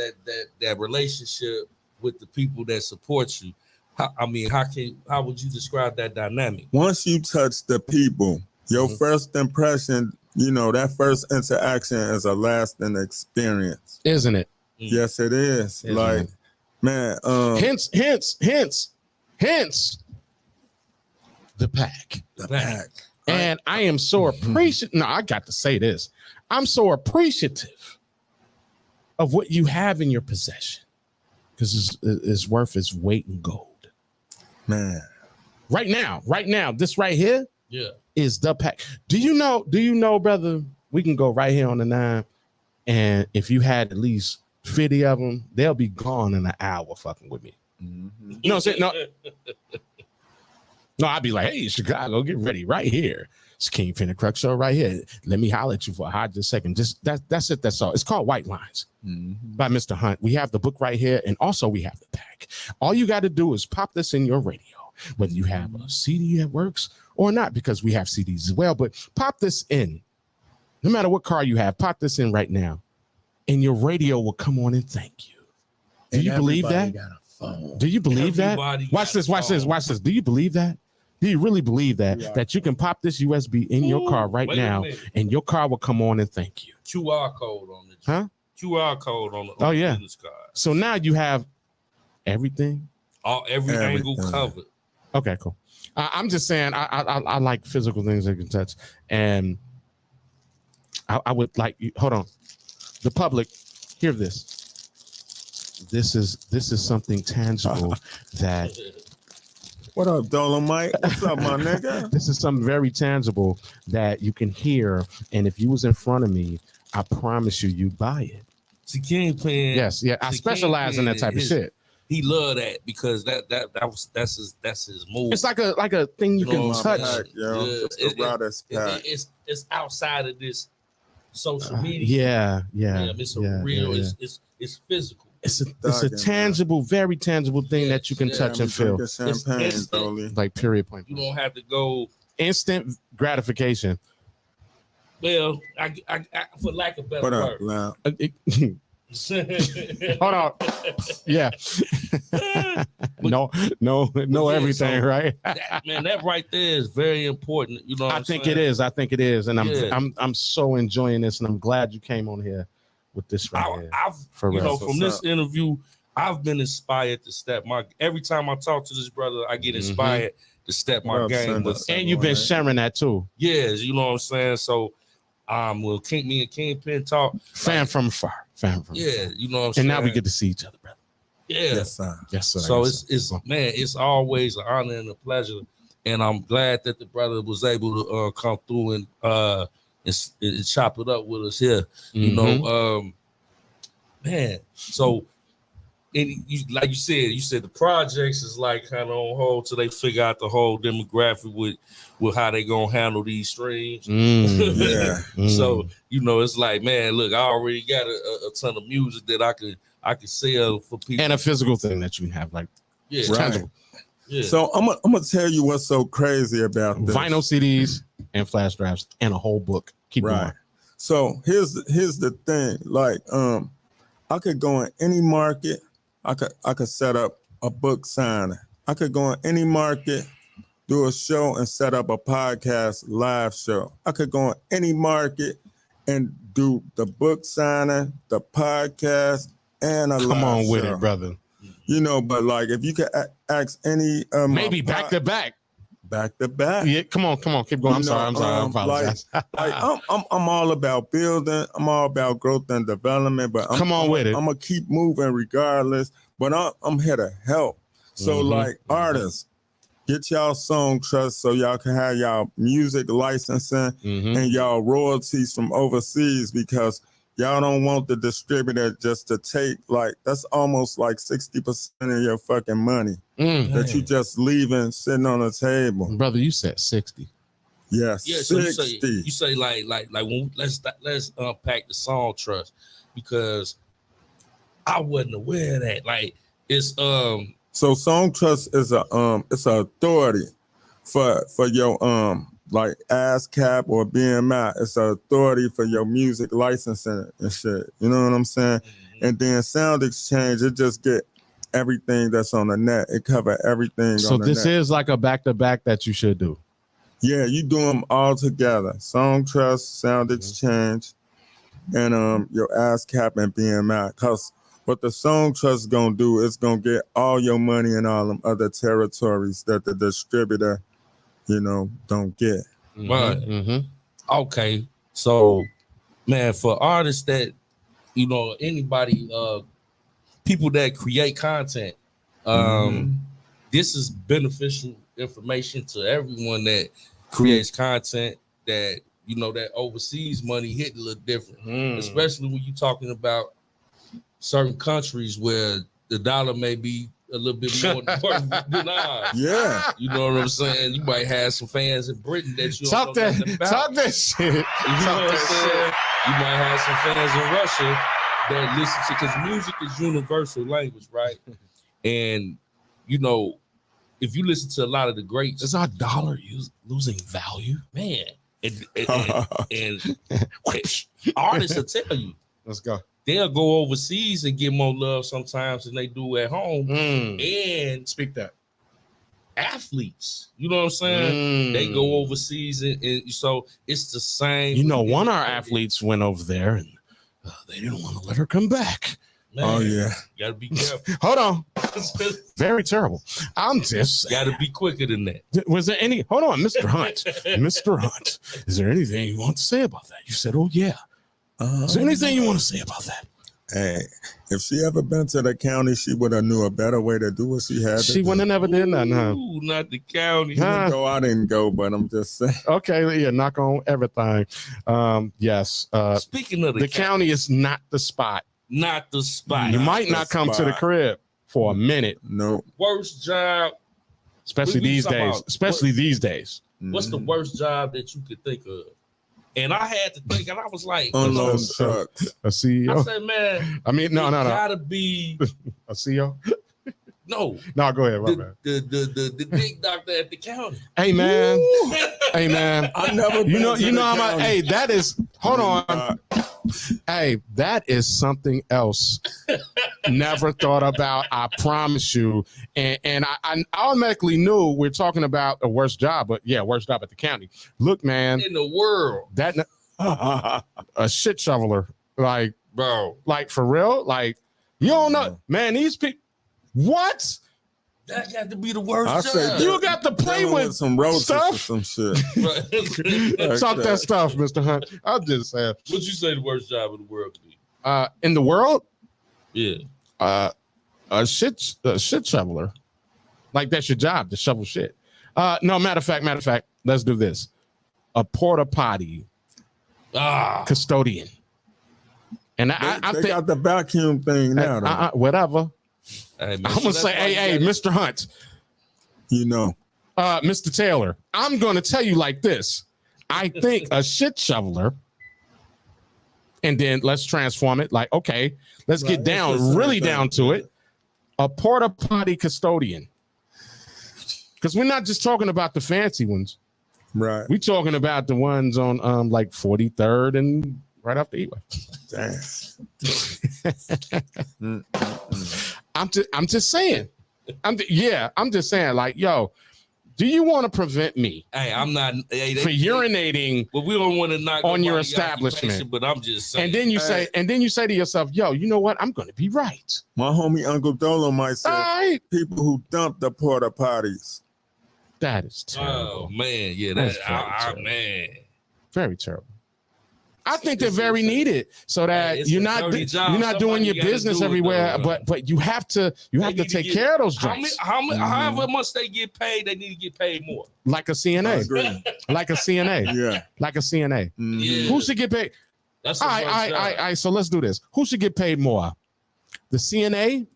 that relationship with the people that support you. How would you describe that dynamic? Once you touch the people, your first impression, that first interaction is a lasting experience. Isn't it? Yes, it is. Isn't like, it? man, Hence, the pack. the pack. And I am so appreciative. No, I got to say this. I'm so appreciative of what you have in your possession, because it's worth its weight in gold. Man. Right now, this right here Yeah. is the pack. Do you know, brother? We can go right here on the 9, and if you had at least 50 of them, they'll be gone in an hour fucking with me. Mm-hmm. You know what I'm saying? No, I'd be like, hey, Chicago, get ready right here. It's Kingpen Crux show right here. Let me holler at you for a hot just second. Just that's it. That's all. It's called White Lines by Mr. Hunt. We have the book right here, and also we have the pack. All you got to do is pop this in your radio, whether you have a CD that works or not, because we have CDs as well. But pop this in, no matter what car you have. Pop this in right now, and your radio will come on and thank you. Do you believe that? Do you believe that? Watch this. Do you believe that? Do you really believe that you can pop this USB in your car right now, and your car will come on and thank you? QR code on it. Huh? QR code on the business card. So now you have everything. Every angle covered. Okay, cool. I'm just saying I like physical things that can touch, and I would like you. Hold on, the public, hear this. This is something tangible that. What up, Dolomite? What's up, my nigga? This is something very tangible that you can hear, and if you was in front of me, I promise you buy it. See, Kingpen. Yes, yeah. I specialize in that type of shit. He love that because that's his move. It's like a thing you can touch. Pack, yo. It's the Rotters pack. It's outside of this social media. Yeah. It's real. Yeah. It's physical. It's a tangible, very tangible thing that you can touch and feel. Champagne, like period point. You don't have to go instant gratification. Well, I for lack of better word. Now? Hold on. Yeah. no, everything, right? that right there is very important. You know, I think it is. And I'm so enjoying this, and I'm glad you came on here with this right here. From this interview, I've been inspired to step my. Every time I talk to this brother, I get inspired to step my game. And you've been sharing that too. Yes, you know what I'm saying. So, will me and Kingpen talk. Fan from afar. Yeah, you know what I'm saying. And now we get to see each other, brother. Yeah, yes, sir. So it's always an honor and a pleasure, and I'm glad that the brother was able to come through and chop it up with us here. You know, man. So, like you said the projects is like kind of on hold till they figure out the whole demographic with how they gonna handle these streams. So it's like, man, look, I already got a ton of music that I could sell for people, and a physical thing that you can have, like tangible. Yeah. So I'm gonna tell you what's so crazy about this. Vinyl CDs and flash drives and a whole book. Keep going. So here's the thing. Like, I could go in any market. I could set up a book signing. I could go in any market, do a show, and set up a podcast live show. I could go in any market and do the book signing, the podcast, and a live show. Come on with it, brother. But like if you could ask any maybe back to back. Yeah, come on, keep going. I'm sorry. I apologize. I'm all about building. I'm all about growth and development. But I'm gonna keep moving regardless. But I'm here to help. So like artists, get y'all song trust so y'all can have y'all music licensing and y'all royalties from overseas, because y'all don't want the distributor just to take, like, that's almost like 60% of your fucking money that you just leaving sitting on the table. Brother, you said 60. Yes, yeah, 60. So you say like when let's unpack the song trust, because I wasn't aware of that. Like it's So Song Trust is it's an authority for your like ASCAP or BMI. It's an authority for your music licensing and shit. You know what I'm saying? And then Sound Exchange, it just get everything that's on the net. It cover everything. So on the this net. is like a back-to-back that you should do. Yeah, you do them all together. Song Trust, Sound Exchange, and your ASCAP and BMI. Cause what the Song Trust gonna do is gonna get all your money in all them other territories that the distributor, don't get. Right. Okay. So, man, for artists that, anybody, people that create content, this is beneficial information to everyone that creates content that, that overseas money hit a little different, especially when you're talking about certain countries where the dollar may be a little bit more important than ours. Yeah. You know what I'm saying? You might have some fans in Britain that you Talk don't know nothing about. Talk that shit. You know what I'm saying? You might have some fans in Russia that listen to, because music is universal language, right? And, if you listen to a lot of the greats. Is our dollar losing value? Man. And artists will tell you. Let's go. They'll go overseas and get more love sometimes than they do at home. And speak that. Athletes, you know what I'm saying? They go overseas and so it's the same. One of our athletes went over there and they didn't want to let her come back. Man, oh yeah, you gotta be careful. Hold on. Very terrible. I'm just gotta be quicker than that. Was there any? Hold on, Mr. Hunt. Mr. Hunt, is there anything you want to say about that? You said, "Oh yeah." Is there anything you want to say about that? Hey, if she ever been to the county, she would have knew a better way to do what she had. She wouldn't have never did nothing, huh? Ooh, not the county. I didn't go, but I'm just saying. Okay, yeah, knock on everything. Yes. Speaking of the county is not the spot. Not the spot. You might not come to the crib for a minute. No. Worst job. Especially these days. These days. What's the worst job that you could think of? And I had to think, and I was like, unload trucks. A CEO. I said, man. I mean, no. Gotta be a CEO. No. No, go ahead. The big doctor at the county. Hey man. Hey man. I never. You know how much. Hey, that is. Hold on. Hey, that is something else. Never thought about. I promise you. And I automatically knew we're talking about a worst job, but yeah, worst job at the county. Look, man. In the world. That a shit shoveler, like bro, like for real, like you don't know, man. These people. What? That got to be the worst job. You got to play with some roaches stuff. or some shit. Talk that stuff, Mr. Hunt. I'm just saying. What you say the worst job in the world could be? In the world? Yeah. A shit shoveler. Like that's your job to shovel shit. No, matter of fact, let's do this. A porta potty custodian. And I they think got the vacuum thing now. Whatever. Hey, I'm gonna say, hey, Mr. Hunt. Mr. Taylor, I'm gonna tell you like this. I think a shit shoveler, and then let's transform it. Like, okay, let's get down, really down to it. A porta potty custodian. Because we're not just talking about the fancy ones. Right. We're talking about the ones on like 43rd and right off the E-way. Damn. I'm just saying. I'm just saying, like, yo, do you want to prevent me? Hey, I'm not for urinating. But we don't want to knock on your establishment. But I'm just saying. And then you say to yourself, yo, you know what? I'm going to be right. My homie Uncle Dolo might say people who dump the porta potties. That is terrible. Oh man, yeah, man, very terrible. I think they're very needed, so that you're not doing your business everywhere, but you have to take care of those joints. However much they get paid, they need to get paid more. Like a CNA, like a CNA, yeah, like a CNA. Yeah. Who should get paid? That's all right. So let's do this. Who should get paid more, the CNA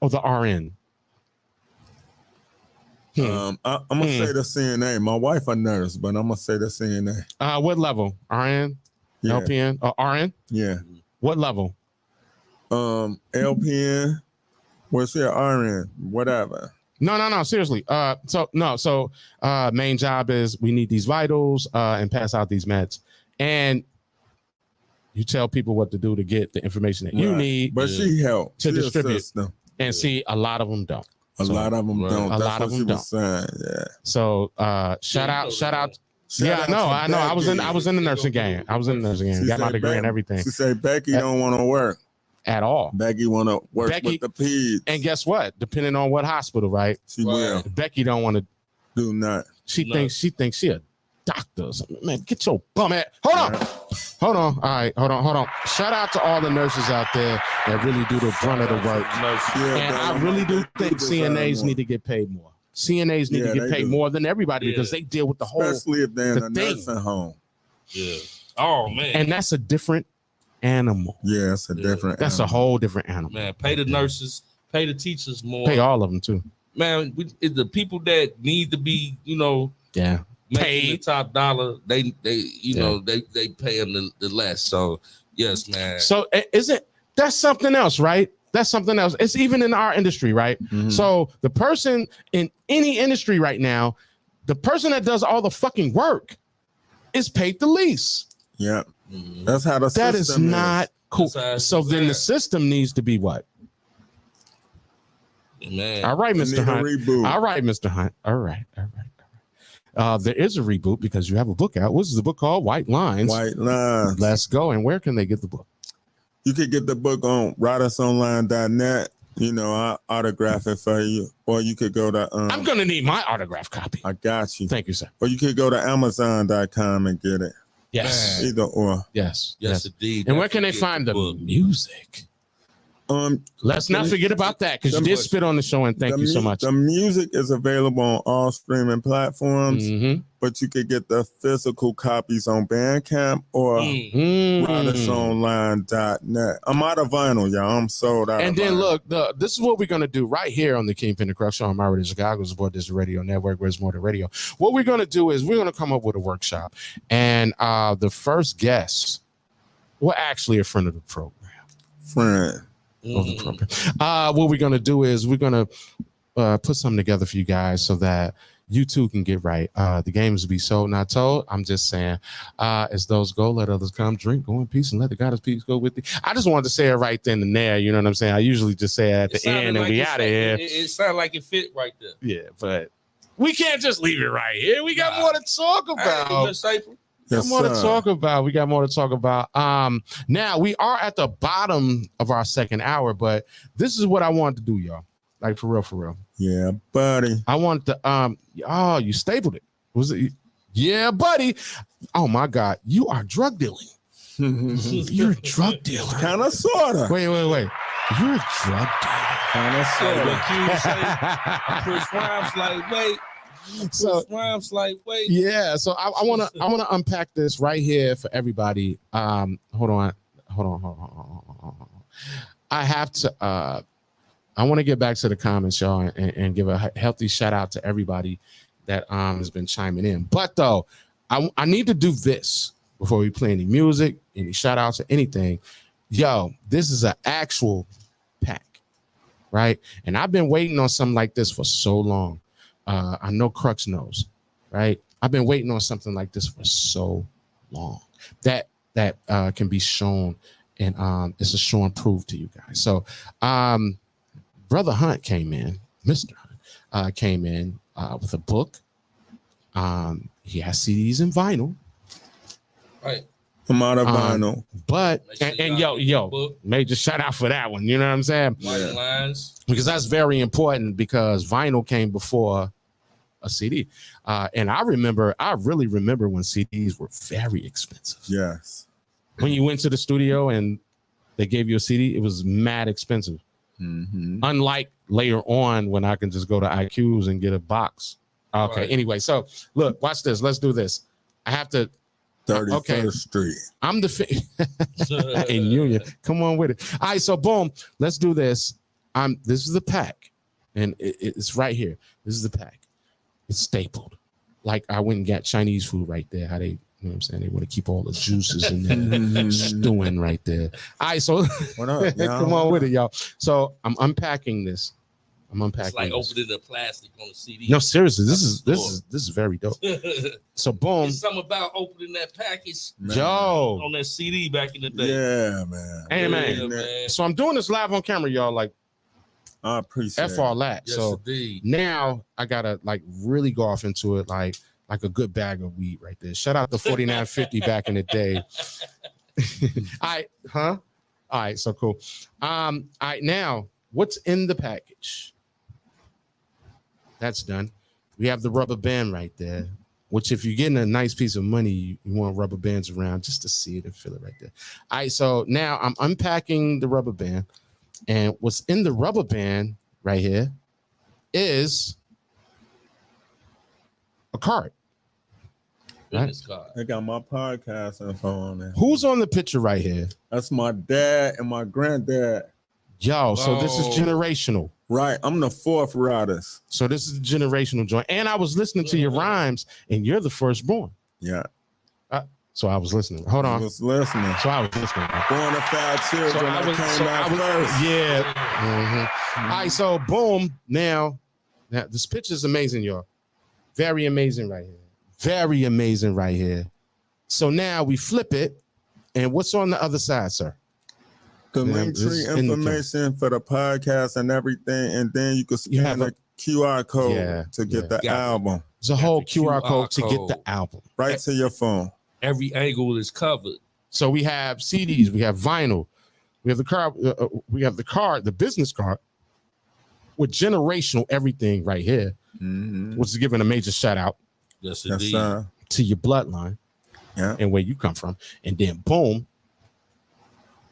or the RN? I'm gonna say the CNA. My wife a nurse, but I'm gonna say the CNA. What level? RN, yeah. LPN, RN? Yeah. What level? LPN, What's your RN? Whatever. No. Seriously. So main job is we need these vitals and pass out these meds, and you tell people what to do to get the information that you need. But she helped to distribute. System. And see, a lot of them don't. A lot of them don't. A That's lot of what them she was saying. Yeah. So shout out. Yeah, out I to know. Becky. I was in the nursing game. She Got my said degree and everything. She said Becky don't want to work at all. Becky want to work with the peds. And guess what? Depending on what hospital, right? She will. Becky don't want to do nothing. She thinks she a doctor or something. Man, get your bum at. Hold on. All right, hold on. Shout out to all the nurses out there that really do the brunt of the work. And I really do think CNAs need to get paid more. CNAs need to get paid more than everybody because they deal with the whole, especially if they're in a thing. nursing home. Yeah. Oh man. And that's a different animal. Yeah, it's a different. That's a whole different animal. Man, pay the nurses, pay the teachers more. Pay all of them too. Man, the people that need to be, making the top dollar, they pay them the less. So yes, man. So that's something else, right? That's something else. It's even in our industry, right? Mm-hmm. So the person in any industry right now, the person that does all the fucking work is paid the least. Yeah. That's how the that system is not cool. So then the is. system needs to be what? Man. All right, Mr. Hunt. Reboot. All right, Mr. Hunt. All right. There is a reboot because you have a book out. What's the book called? White Lines. White Lines. Let's go. And where can they get the book? You could get the book on writersonline.net. I'll autograph it for you. Or you could go to... I'm going to need my autograph copy. I got you. Thank you, sir. Or you could go to Amazon.com and get it. Yes. Either or. Yes, indeed. And where can they find the music? Let's not forget about that because you did spit on the show, and thank you so much. The music is available on all streaming platforms, but you could get the physical copies on Bandcamp or writersonline.net. I'm out of vinyl, y'all. I'm sold out. And then look, this is what we're gonna do right here on the Kingpen Crux show. I'm already in Chicago, support this radio network where it's more than radio. What we're gonna do is we're gonna come up with a workshop, and the first guest, well, actually a friend of the program. What we're gonna do is we're gonna put something together for you guys so that you too can get right. The games will be sold, not told. I'm just saying, as those go, let others come, drink, go in peace, and let the God of peace go with thee. I just wanted to say it right then and there. You know what I'm saying? I usually just say it at the end and we out of here. It sounded like it fit right there. Yeah, but we can't just leave it right here. We got more to talk about. We got more to talk about. Now we are at the bottom of our second hour, but this is what I wanted to do, y'all. Like for real. Yeah, buddy. I want to you stapled it. Was it? Yeah, buddy. Oh my God, you are drug dealing. You're a drug dealer. Kind of sorta. Wait. You're a drug dealer. Kind of sorta. Chris Rhymes like, wait. So yeah, so I want to unpack this right here for everybody. Hold on. I have to I want to get back to the comments, y'all, and give a healthy shout out to everybody that has been chiming in. But though, I need to do this before we play any music, any shout outs, or anything. Yo, this is an actual pack, right? And I've been waiting on something like this for so long. I know Crux knows, right? I've been waiting on something like this for so long that can be shown, and it's a show and prove to you guys. So, Brother Hunt came in, Mr. Hunt came in with a book. He has CDs and vinyl. Right. I'm out of vinyl. But and yo, major shout out for that one. You know what I'm saying? White Lines. Because that's very important because vinyl came before a CD. And I really remember when CDs were very expensive. Yes. When you went to the studio and they gave you a CD, it was mad expensive. Unlike later on when I can just go to IQs and get a box. Okay. Right. Anyway, so look, watch this. Let's do this. I have to. 31st Street. I'm the in Union. Come on with it. All right. So boom. Let's do this. This is the pack, and it's right here. This is the pack. It's stapled. Like I went and got Chinese food right there. How they You know what I'm saying? They want to keep all the juices in there stewing right there. All right, so What up, y'all? come on with it, y'all. So I'm unpacking this. It's like opening the plastic on the CD. No, seriously, this is very dope. So boom. There's something about opening that package on that CD back in the day. Yeah, man. Hey, man. So I'm doing this live on camera, y'all. Like, I appreciate F all that. Yes, so indeed. now I gotta like really go off into it like a good bag of weed right there. Shout out to 4950 back in the day. All right, so cool. All right, now what's in the package? That's done. We have the rubber band right there, which if you're getting a nice piece of money, you want rubber bands around just to see it and feel it right there. All right, so now I'm unpacking the rubber band, and what's in the rubber band right here is a card. Right? I got my podcast info on there. Who's on the picture right here? That's my dad and my granddad. Yo, so this is generational. Right, I'm the fourth Riders. So this is a generational joint. And I was listening to your rhymes, and you're the firstborn. Yeah. So I was listening. Hold on. I was listening. So I was listening. Born to 5 children. So I came out first. Yeah. Mm-hmm. All right, so boom. Now this picture is amazing, y'all. Very amazing right here. Very amazing right here. So now we flip it, and what's on the other side, sir? The link tree information for the podcast and everything, and then you can scan the QR code to get the album. There's a whole QR code to get the album. Right to your phone. Every angle is covered. So we have CDs, we have vinyl, we have the card, the business card with generational everything right here, which is giving a major shout out. Yes, indeed. To your bloodline and where you come from. And then boom.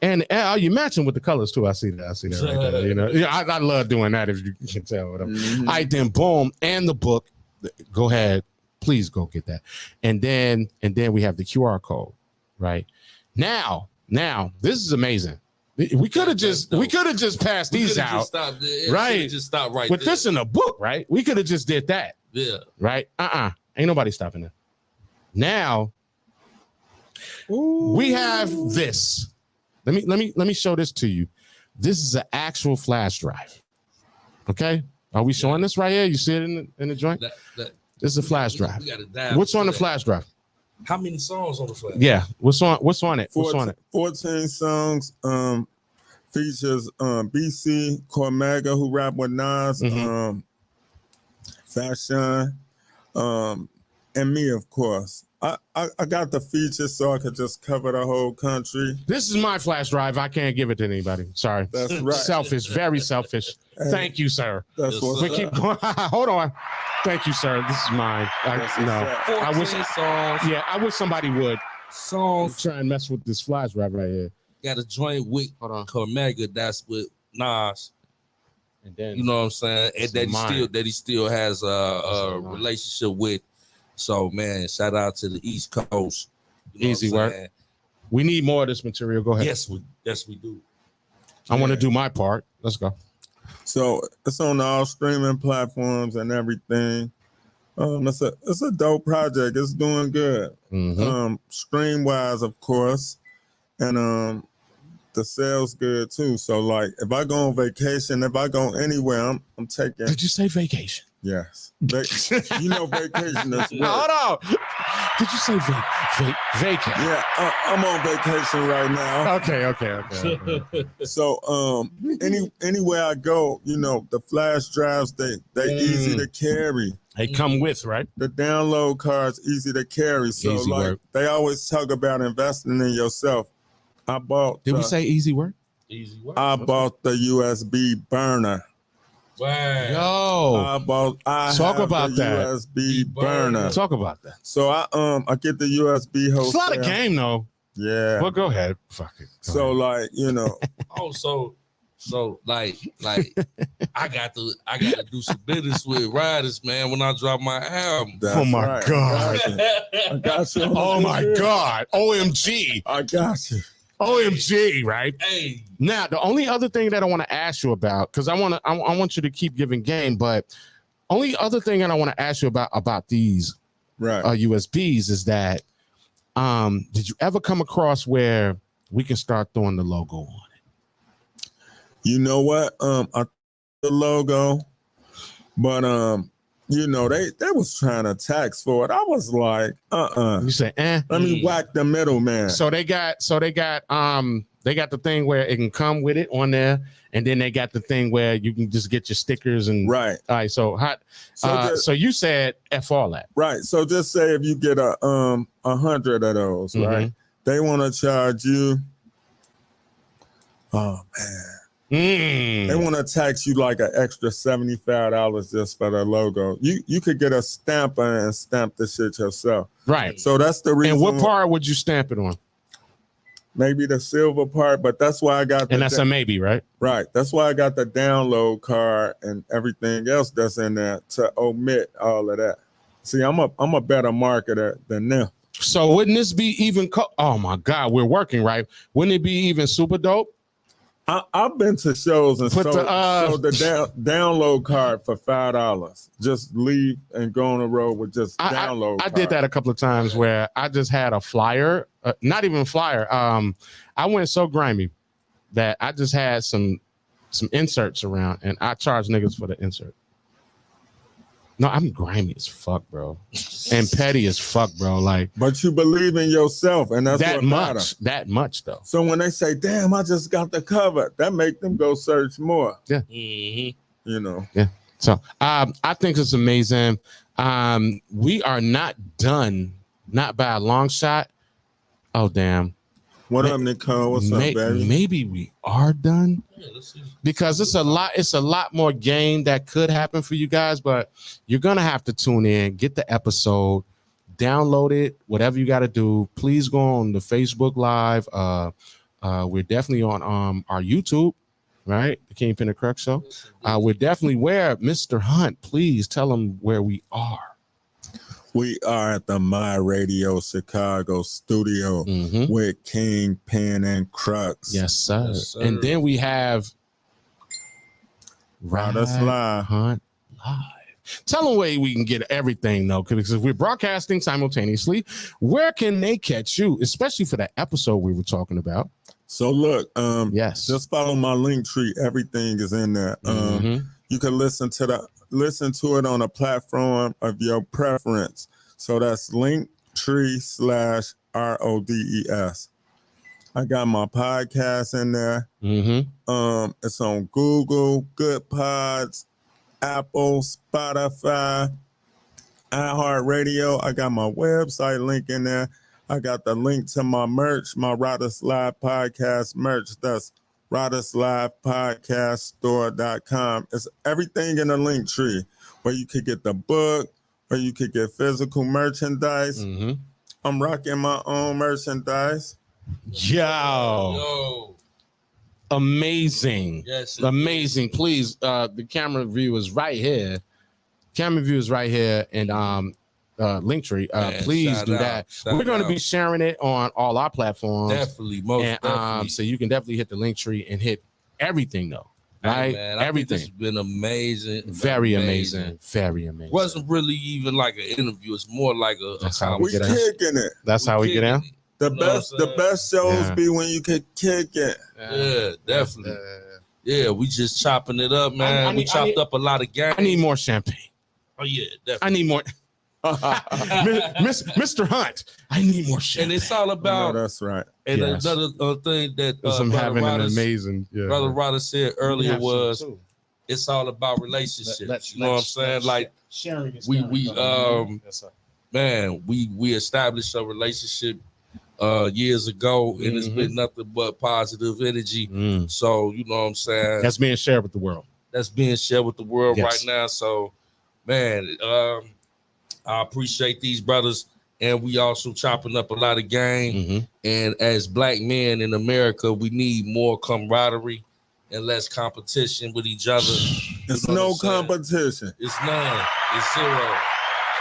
And you matching with the colors too. I see that right there. You know, I love doing that if you can tell. Whatever. All right, then boom. And the book. Go ahead. Please go get that. And then we have the QR code. Right. Now, this is amazing. We could have just passed these out. Right. Just stop right with there. this in a book, right? We could have just did that. Yeah. Right? Ain't nobody stopping that. Now we have this. Let me show this to you. This is an actual flash drive. Okay? Are we showing this right here? You see it in the joint? This is a flash drive. What's on the flash drive? How many songs on the flash? Yeah. What's on it? What's on it? 14 songs. Features BC, Cormega, who rap with Nas, Fashion, and me, of course. I got the features so I could just cover the whole country. This is my flash drive. I can't give it to anybody. Sorry. That's right. Selfish. Very selfish. Hey, thank you, sir. That's what's we keep going. Hold on. Thank you, sir. This is mine. I wish songs. Yeah, I wish somebody would songs try and mess with this flash drive right here. Got a joint with Cormega that's with Nas. And then, you know what I'm saying? And that he still has a relationship with. So man, shout out to the East Coast. You know Easy work. We need more of this material. Go ahead. Yes, we do. I want to do my part. Let's go. So it's on all streaming platforms and everything. It's a dope project. It's doing good. Stream wise, of course, and the sales good too. So like, if I go on vacation, if I go anywhere, I'm taking. Did you say vacation? Yes. You know, vacation is work. Hold on. Did you say vacation? Yeah, I'm on vacation right now. Okay. So anywhere I go, you know, the flash drives they easy to carry. They come with, right? The download cards easy to carry. So Easy like work. they always talk about investing in yourself. Did we say easy work? Easy work. I bought the USB burner. Wow. Yo. I talk have about the that. USB burner. Talk about that. So I get the USB host. It's not a game though. Yeah. Well, go ahead. Fuck it. So like, you know. So like I got to do some business with Riders, man, when I drop my album. That's oh my right. God. I got you. Oh my God. OMG. I got you. OMG, right? Hey. Now, the only other thing that I want to ask you about, because I want you to keep giving game, but only other thing that I want to ask you about these right USBs is that Did you ever come across where we can start throwing the logo on it? You know what? I the logo, but you know, they was trying to tax for it. I was like, You say, let me whack the middleman. So they got the thing where it can come with it on there, and then they got the thing where you can just get your stickers and right. All right, so hot. So you said F all that. Right. So just say if you get 100 of those, right? They want to charge you. Oh man. They want to tax you like an extra $75 just for the logo. You could get a stamper and stamp the shit yourself. Right. So that's the reason. And what part would you stamp it on? Maybe the silver part, but that's why I got. And that's a maybe, right? Right. That's why I got the download card and everything else that's in there to omit all of that. See, I'm a better marketer than them. So wouldn't this be even? Oh my God, we're working, right? Wouldn't it be even super dope? I've been to shows and Put sold the download card for $5. Just leave and go on the road with just download. I did that a couple of times where I just had a flyer, not even a flyer. I went so grimy that I just had some inserts around, and I charged niggas for the insert. No, I'm grimy as fuck, bro, and petty as fuck, bro. Like, but you believe in yourself, and that's that what much. matters. That much, though. So when they say, "Damn, I just got the cover," that make them go search more. Yeah, you know. Yeah. So I think it's amazing. We are not done, not by a long shot. Oh damn. What up, Nicole? What's up, baby? Maybe we are done. Yeah, let's see. Because it's a lot more game that could happen for you guys, but you're gonna have to tune in, get the episode, download it, whatever you got to do. Please go on the Facebook Live. We're definitely on our YouTube, right? The Kingpen Crux Show. We're definitely where Mr. Hunt. Please tell them where we are. We are at the My Radio Chicago studio with Kingpen Crux. Yes, sir. Yes, sir. And then we have Riders Live. Hunt Live. Tell them where we can get everything, though, because if we're broadcasting simultaneously, where can they catch you, especially for that episode we were talking about? So look, yes, just follow my link tree. Everything is in there. You can listen to it on a platform of your preference. So that's linktree/RODES. I got my podcast in there. It's on Google, Good Pods, Apple, Spotify, iHeartRadio. I got my website link in there. I got the link to my merch, my Riders Live podcast merch. That's RidersLivePodcastStore.com. It's everything in the link tree where you could get the book, or you could get physical merchandise. I'm rocking my own merchandise. Yo. Amazing. Yes, amazing. Please, the camera view is right here. Camera view is right here, and Linktree. Please do that. We're going to be sharing it on all our platforms. Definitely, definitely. So you can definitely hit the Linktree and hit everything, though. Right? Man, everything. It's been amazing. Very amazing. Very amazing. Wasn't really even like an interview. It's more like a how we kicking it. That's how we get in. The best shows be when you can kick it. Yeah, definitely. Yeah, we just chopping it up, man. We chopped up a lot of game. I need more champagne. Oh yeah, definitely. I need more. Mr. Hunt, I need more champagne. And it's all about. That's right. And another thing that I'm having an amazing. Brother Ryder said earlier was, it's all about relationships. You know what I'm saying? Like sharing. We established a relationship years ago, and it's been nothing but positive energy. So you know what I'm saying? That's being shared with the world. That's being shared with the world right now. So, man, I appreciate these brothers, and we also chopping up a lot of game. And as black men in America, we need more camaraderie and less competition with each other. It's no competition. It's none. It's zero.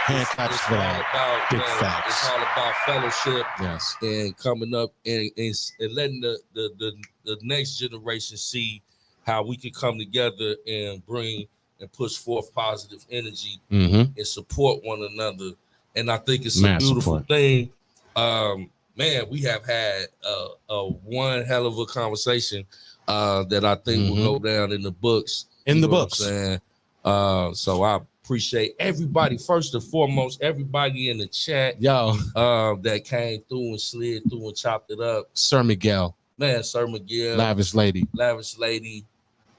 Hand claps for that. Big facts. It's all about fellowship. Yes. And coming up and letting the next generation see how we can come together and bring and push forth positive energy and support one another. And I think it's a beautiful thing Man, we have had a one hell of a conversation that I think will go down in the books. In the know what I'm books. saying? So I appreciate everybody, first and foremost, everybody in the chat that came through and slid through and chopped it up. Sir Miguel. Man, Sir Miguel. Lavish Lady.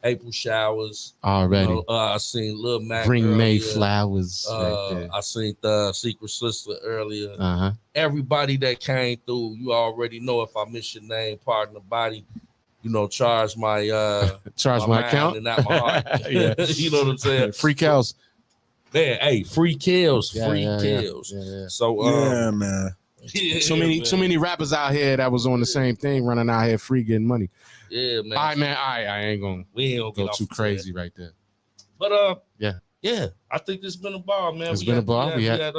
April Showers. Already. You know, I seen Lil Mac Bring earlier. May Flowers. Right there. I seen the Secret Sister earlier. Uh-huh. Everybody that came through, you already know. If I miss your name, pardon the body. You know, charge my my account and not my heart. Yeah. You know what I'm saying? Free kills. Man, hey, free kills, free kills. Yeah. So yeah, man. Too many rappers out here that was on the same thing, running out here free getting money. Yeah, man. All right, man. I ain't gonna go too crazy right there. But yeah. I think this has been a ball, man. It's been a ball. We had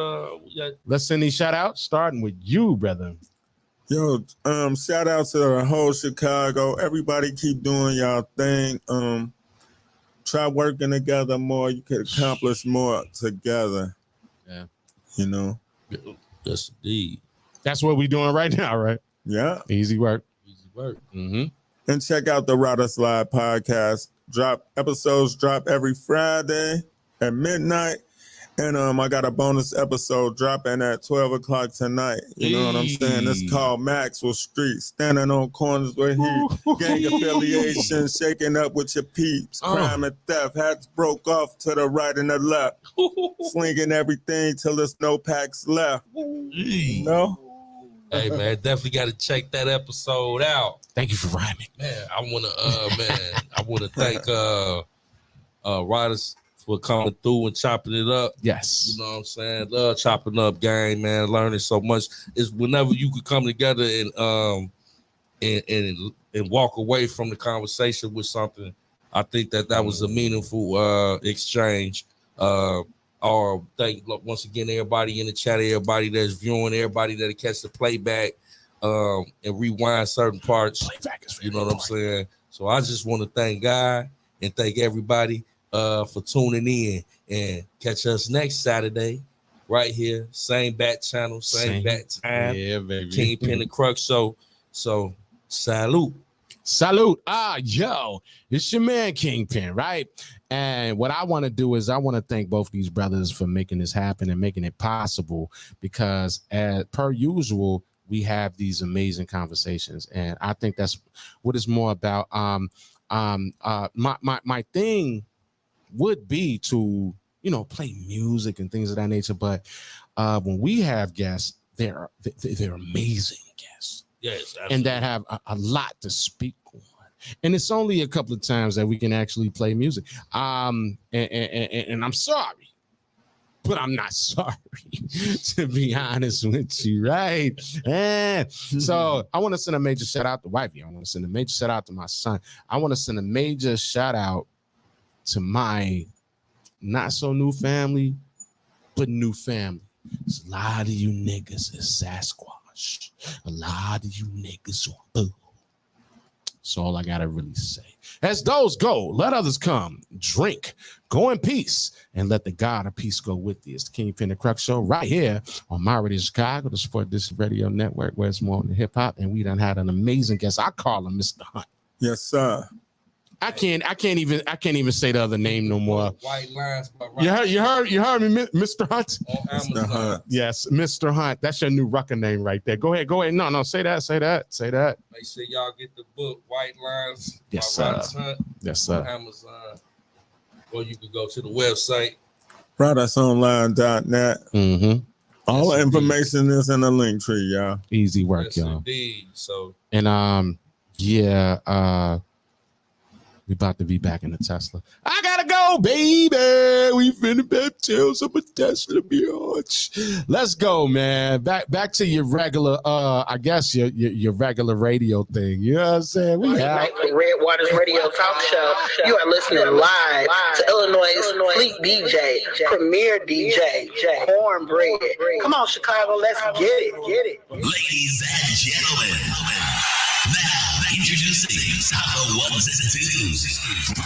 let's send these shout outs, starting with you, brother. Yo, shout out to the whole Chicago. Everybody keep doing y'all thing. Try working together more. You can accomplish more together. Yeah. You know? Yes, indeed. That's what we're doing right now, right? Yeah. Easy work. Mm-hmm. And check out the Riders Live podcast. Episodes drop every Friday at midnight. And I got a bonus episode dropping at 12 o'clock tonight. You know what I'm saying? It's called Maxwell Street. Standing on corners with heat. Gang affiliation, shaking up with your peeps. Crime and theft. Hats broke off to the right and the left. Slinging everything till there's no packs left. You know? Hey, man, definitely got to check that episode out. Thank you for rhyming. Man, I want to thank Riders for coming through and chopping it up. Yes. You know what I'm saying? Love chopping up game, man. Learning so much. It's whenever you could come together and walk away from the conversation with something. I think that was a meaningful exchange. Or thank once again everybody in the chat, everybody that's viewing, everybody that catch the playback and rewind certain parts. Playback is you know what I'm saying? So I just want to thank God and thank everybody for tuning in, and catch us next Saturday right here, same bat channel, same bat time. Yeah, baby. Kingpen Crux show. So salute. Yo, it's your man Kingpen, right? And what I want to do is I want to thank both these brothers for making this happen and making it possible, because as per usual, we have these amazing conversations, and I think that's what it's more about. My thing would be to, play music and things of that nature, but when we have guests, they're amazing guests. Yes, absolutely. And that have a lot to speak on. And it's only a couple of times that we can actually play music. And I'm sorry, but I'm not sorry, to be honest with you, right? So I want to send a major shout out to wifey. I want to send a major shout out to my son. I want to send a major shout out to my not so new family, but new family. A lot of you niggas is Sasquatch. A lot of you niggas are boo. That's all I gotta really say. As those go, let others come, drink, go in peace, and let the God of peace go with you. It's the Kingpen Crux show right here on My Radio Chicago, the Sport Dish Radio Network, where it's more on the hip hop. And we done had an amazing guest. I call him Mr. Hunt. Yes, sir. I can't even say the other name no more. White lines. You heard me, Mr. Hunt. Mr. Hunt. Yes, Mr. Hunt. That's your new rucker name right there. Go ahead. No, say that. Make sure y'all get the book White Lines. Yes, sir. Hunt, yes, sir. on Amazon, or you can go to the website. RidersOnline.net. Mm-hmm. All the information is in the link tree, y'all. Easy work, Yes, y'all. indeed. So And we about to be back in the Tesla. I gotta go, baby. We finna bet tails of a Tesla, bitch. Let's go, man. Back to your regular, I guess your regular radio thing. You know what I'm saying? We have Red Waters Radio Talk Show. You are listening live to Illinois Fleet DJ, Premier DJ, Cornbread. Come on, Chicago, let's get it. Ladies and gentlemen, now introducing top of ones and twos.